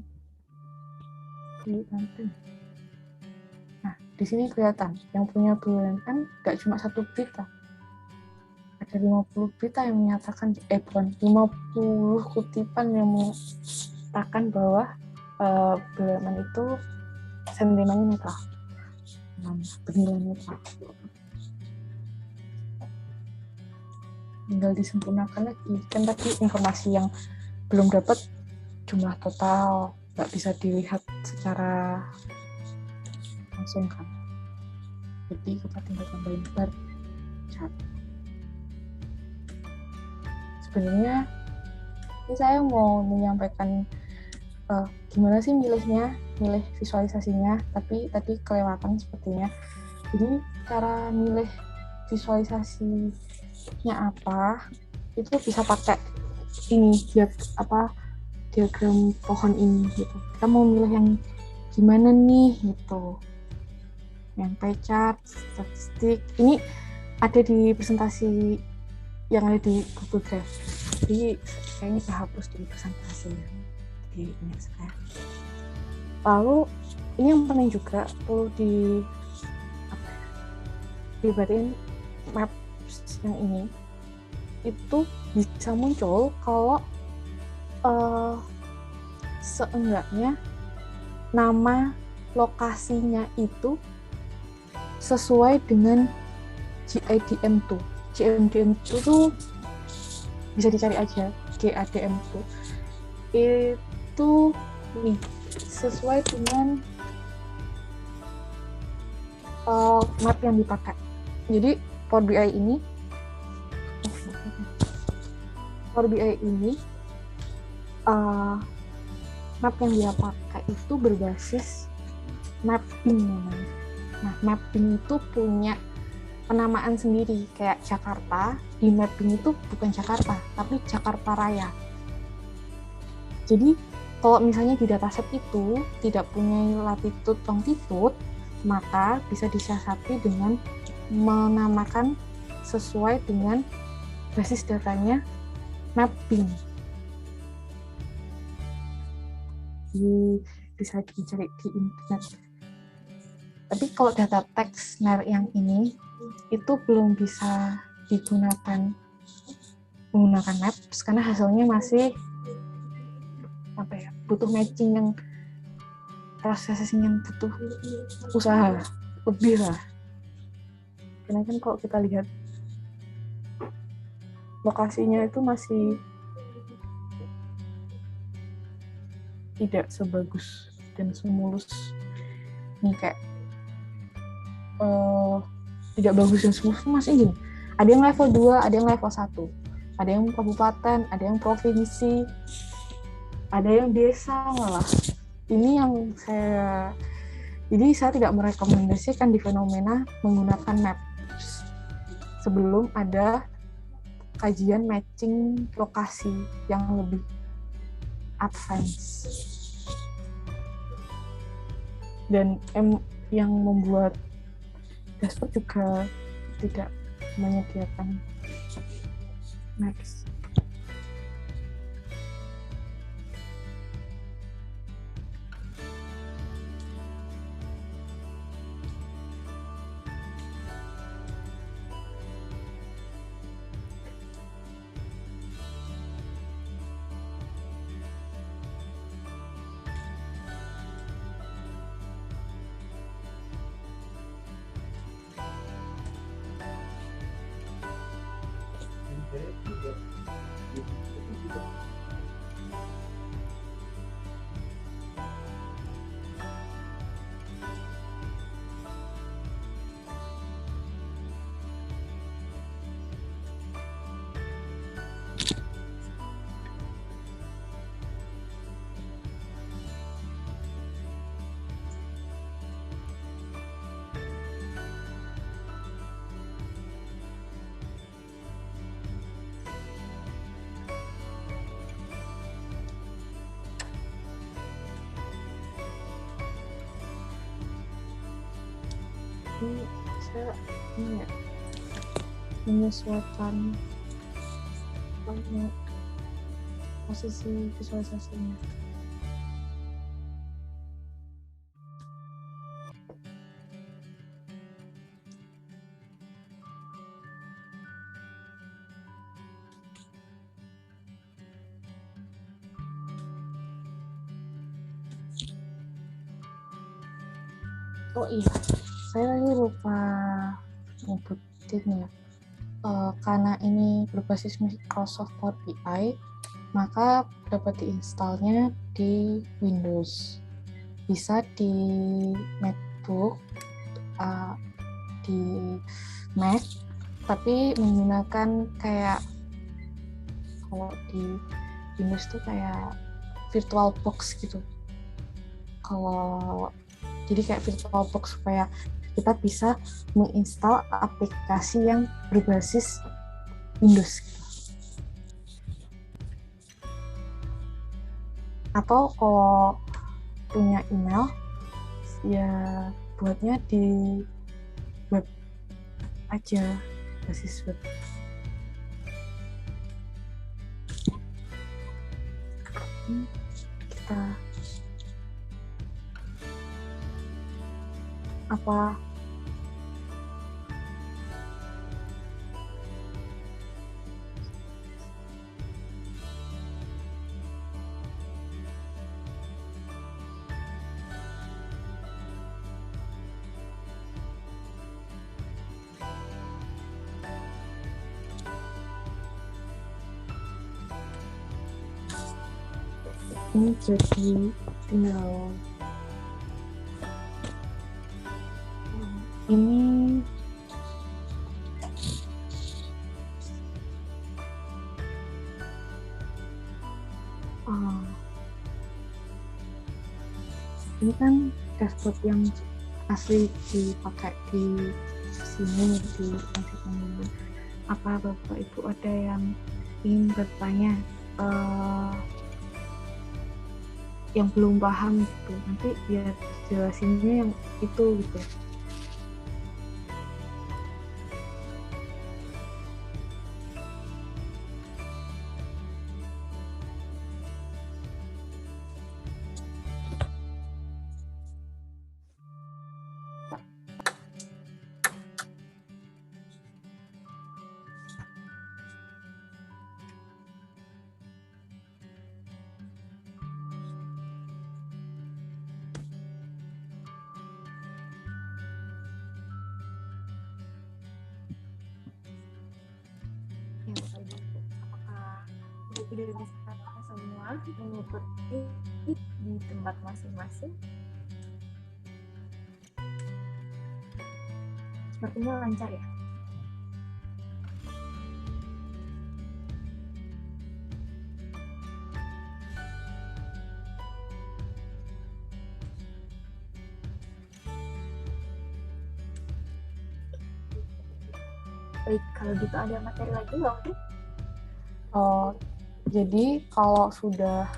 BUMN. Nah, di sini kelihatan yang punya BUMN nggak cuma satu berita. Ada 50 berita yang menyatakan, 50 kutipan yang menyatakan bahwa BUMN itu sentimennya netral. Bernilai netral. Tinggal disempurnakan lagi. Kan tadi informasi yang belum dapat jumlah total, nggak bisa dilihat secara langsung kan. Jadi kita tinggal tambahin bar chart. Sebenarnya ini saya mau menyampaikan gimana sih milih visualisasinya, tapi tadi kelewatan sepertinya. Jadi cara milih visualisasinya apa, itu bisa pakai ini diagram pohon ini gitu. Kita mau milih yang gimana nih gitu, yang pie chart, statistik. Ini ada di presentasi yang ada di Google Drive, jadi kayaknya kehapus di presentasinya di ini saya. Lalu ini yang penting juga perlu dibatin map yang ini itu bisa muncul kalau seenggaknya nama lokasinya itu sesuai dengan GADM2. GADM2 tuh bisa dicari aja, GADM2 itu nih sesuai dengan map yang dipakai. Jadi Power BI ini map yang dia pakai itu berbasis mapping namanya. Nah, mapping itu punya penamaan sendiri, kayak Jakarta di mapping itu bukan Jakarta tapi Jakarta Raya. Jadi kalau misalnya di dataset itu tidak punya latitude longitude, maka bisa disiasati dengan menamakan sesuai dengan basis datanya mapping. Bisa dicari di internet. Tapi kalau data teks NER yang ini itu belum bisa digunakan menggunakan maps karena hasilnya masih butuh matching yang processing yang butuh usaha lebih lah. Karena kan kalau kita lihat lokasinya itu masih tidak sebagus dan semulus nih, kayak tidak bagus dan semulus masih gini. Ada yang level 2, ada yang level 1. Ada yang kabupaten, ada yang provinsi, ada yang desa malah. Ini yang jadi saya tidak merekomendasikan di Fenomena menggunakan Maps sebelum ada kajian matching lokasi yang lebih advance. Dan yang membuat dashboard juga tidak menyediakan Maps. Ini saya menyesuaikan posisi visualisasinya. Oh iya, saya lagi lupa nyebutin ya. Karena ini berbasis Microsoft Power BI, maka dapat diinstalnya di Windows. Bisa di MacBook, di Mac, tapi menggunakan kayak kalau di Windows tuh kayak VirtualBox gitu. Jadi kayak VirtualBox supaya kita bisa menginstal aplikasi yang berbasis Windows. Atau kalau punya email, ya buatnya di web aja, basis web. Kita apa ini jadi tinggal ini ini kan dashboard yang asli dipakai di sini di penelitian. Apa Bapak Ibu ada yang ingin bertanya yang belum paham gitu, nanti biar jelasinnya yang itu gitu. udah bisa semua mengikuti di tempat masing-masing. Sepertinya lancar ya. Baik, kalau gitu ada materi lagi nggak Udi? Jadi kalau sudah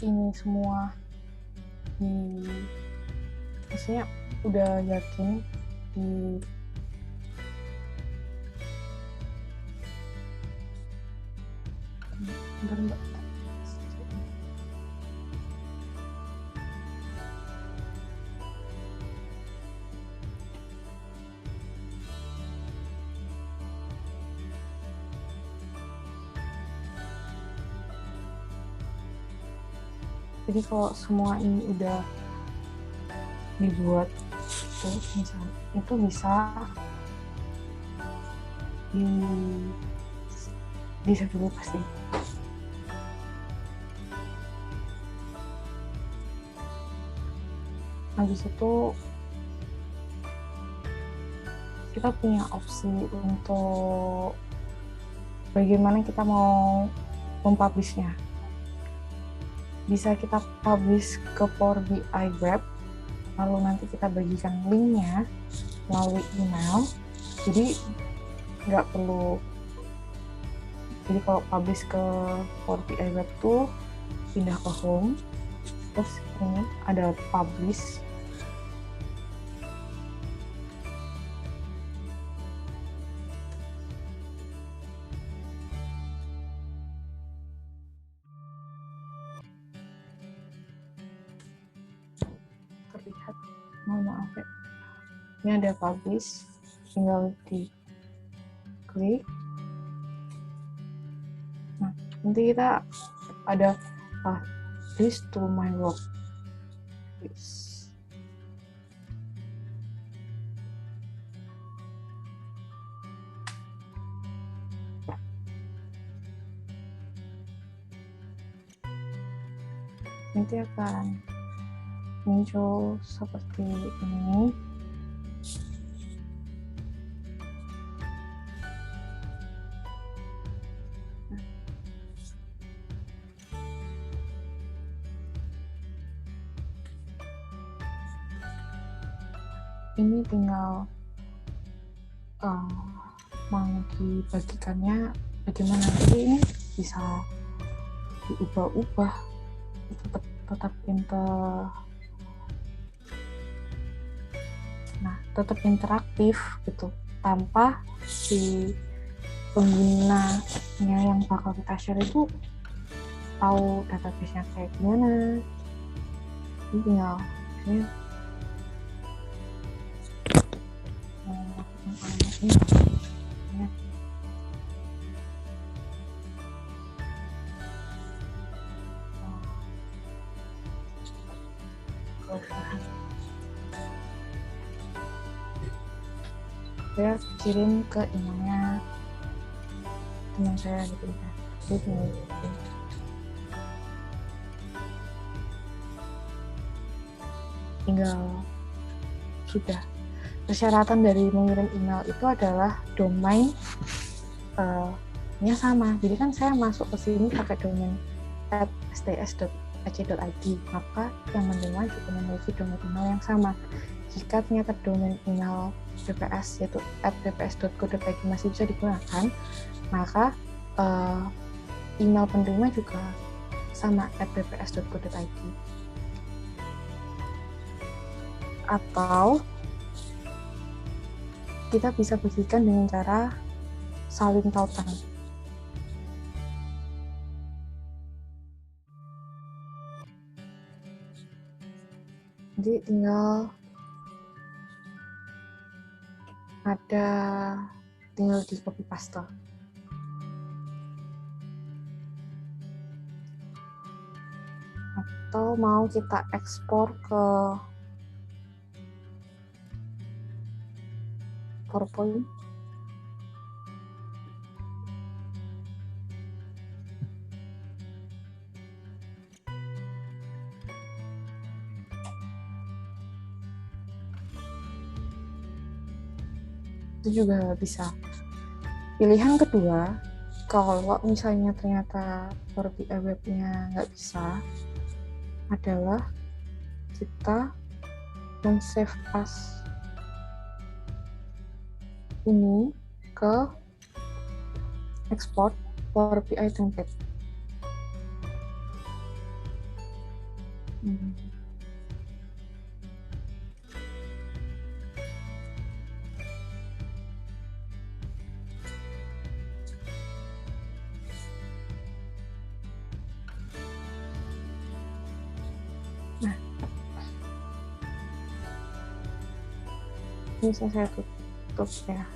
ini semua maksudnya udah yakin di bentar, Mbak. Jadi kalau semua ini udah dibuat misalnya, itu bisa di save dulu pasti. Habis itu kita punya opsi untuk bagaimana kita mau mempublishnya. Bisa kita publish ke Power BI Web, lalu nanti kita bagikan linknya melalui email. Jadi nggak perlu, jadi kalau publish ke Power BI Web tuh pindah ke home, terus ini ada publish. Terlihat, mohon maaf ya, ini ada publish, tinggal di klik. Nah, nanti kita ada this to my work. Nanti akan muncul seperti ini. Ini tinggal mau dibagikannya bagaimana, nanti ini bisa diubah-ubah, tetap tetap interaktif gitu, tanpa si penggunanya yang bakal kita share itu tahu database-nya kayak gimana. Ini tinggal ini saya kirim ke emailnya teman saya gitu ya. Tinggal sudah. Persyaratan dari mengirim email itu adalah domain nya sama. Jadi kan saya masuk ke sini pakai domain @sts.ac.id, maka yang menerima juga memiliki domain email yang sama. Jika ternyata domain email BPS yaitu @bps.co.id masih bisa digunakan, maka email penerima juga sama @bps.co.id. Atau kita bisa bagikan dengan cara saling tautan. Jadi tinggal di copy paste. Atau mau kita ekspor ke PowerPoint. Itu juga bisa. Pilihan kedua, kalau misalnya ternyata Power BI webnya nggak bisa, adalah kita men-save as ini ke export Power BI template. Nah, ini saya tutup ya.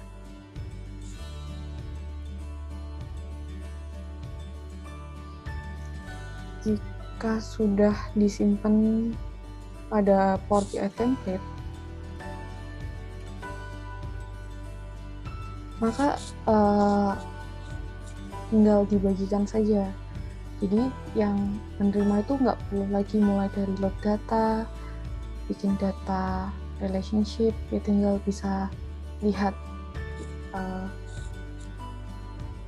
Jika sudah disimpan pada Power BI template, maka tinggal dibagikan saja. Jadi yang menerima itu nggak perlu lagi mulai dari load data, bikin data relationship, ya tinggal bisa lihat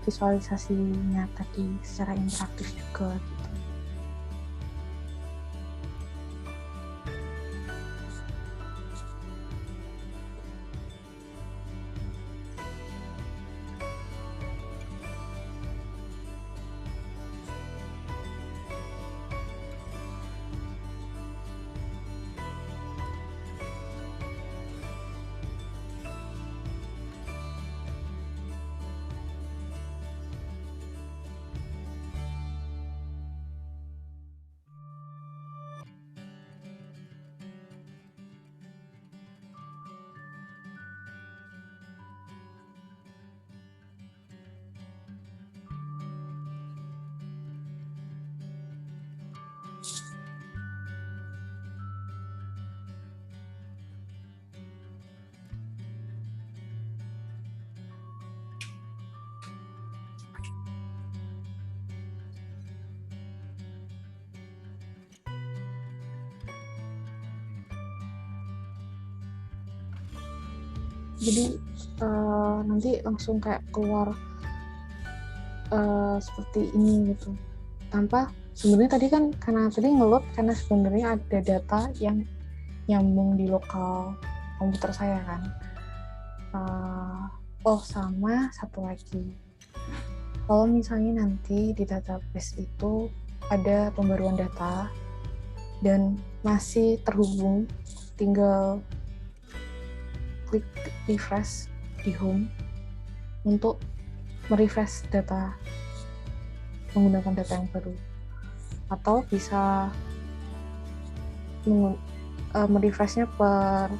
visualisasinya tadi secara interaktif juga gitu. Jadi nanti langsung kayak keluar seperti ini gitu, tanpa sebenarnya tadi kan karena tadi ngeload karena sebenarnya ada data yang nyambung di lokal komputer saya kan. Oh sama satu lagi, kalau misalnya nanti di database itu ada pembaruan data dan masih terhubung, tinggal klik refresh di home untuk merefresh data menggunakan data yang baru, atau bisa merefreshnya per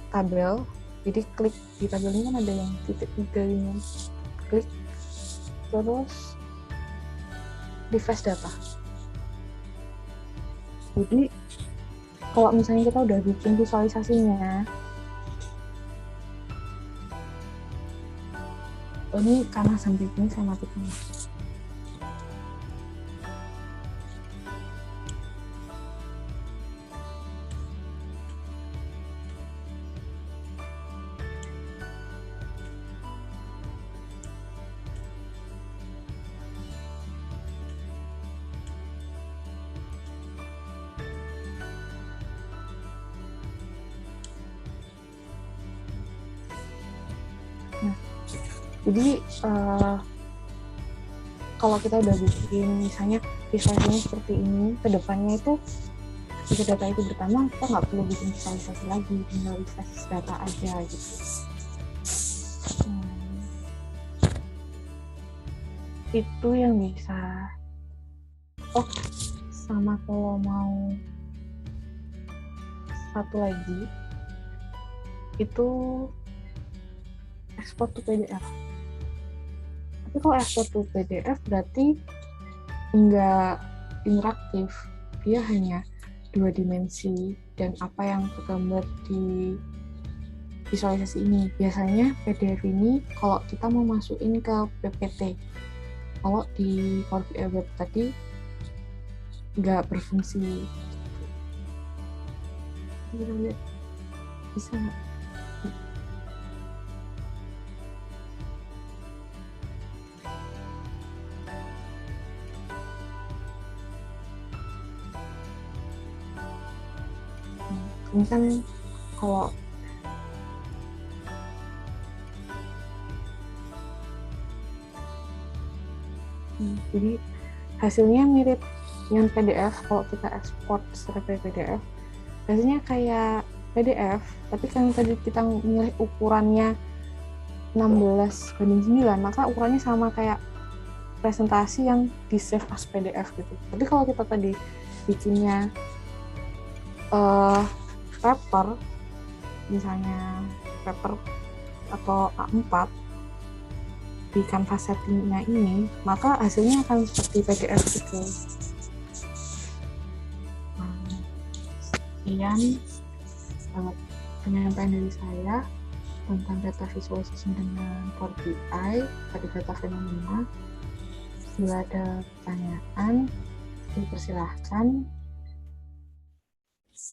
tabel. Jadi klik di tabel ini kan ada yang titik 3 ini, klik terus refresh data. Jadi kalau misalnya kita udah bikin visualisasinya, ini karena sampai ini saya matikan. Jadi kalau kita udah bikin misalnya visualisasinya seperti ini, kedepannya itu jika data itu bertambah, kita nggak perlu bikin visualisasi lagi, tinggal refresh data aja gitu. Itu yang bisa. Oh, sama kalau mau satu lagi, itu export to PDF. Tapi kalau export to PDF berarti nggak interaktif, dia hanya 2 dimensi, dan apa yang tergambar di visualisasi ini. Biasanya PDF ini kalau kita mau masukin ke PPT, kalau di Power BI Web tadi nggak berfungsi. Kita lihat bisa nggak? Ini kan kalau jadi hasilnya mirip dengan PDF. Kalau kita ekspor sebagai PDF, hasilnya kayak PDF, tapi kan tadi kita milih ukurannya 16:9, maka ukurannya sama kayak presentasi yang di save as PDF gitu. Tapi kalau kita tadi bikinnya paper, misalnya paper atau A4 di kanvas settingnya ini, maka hasilnya akan seperti PDF gitu. Sekian penyampaian dari saya tentang data visualization dengan Power BI pada data fenomena. Bila ada pertanyaan, dipersilahkan.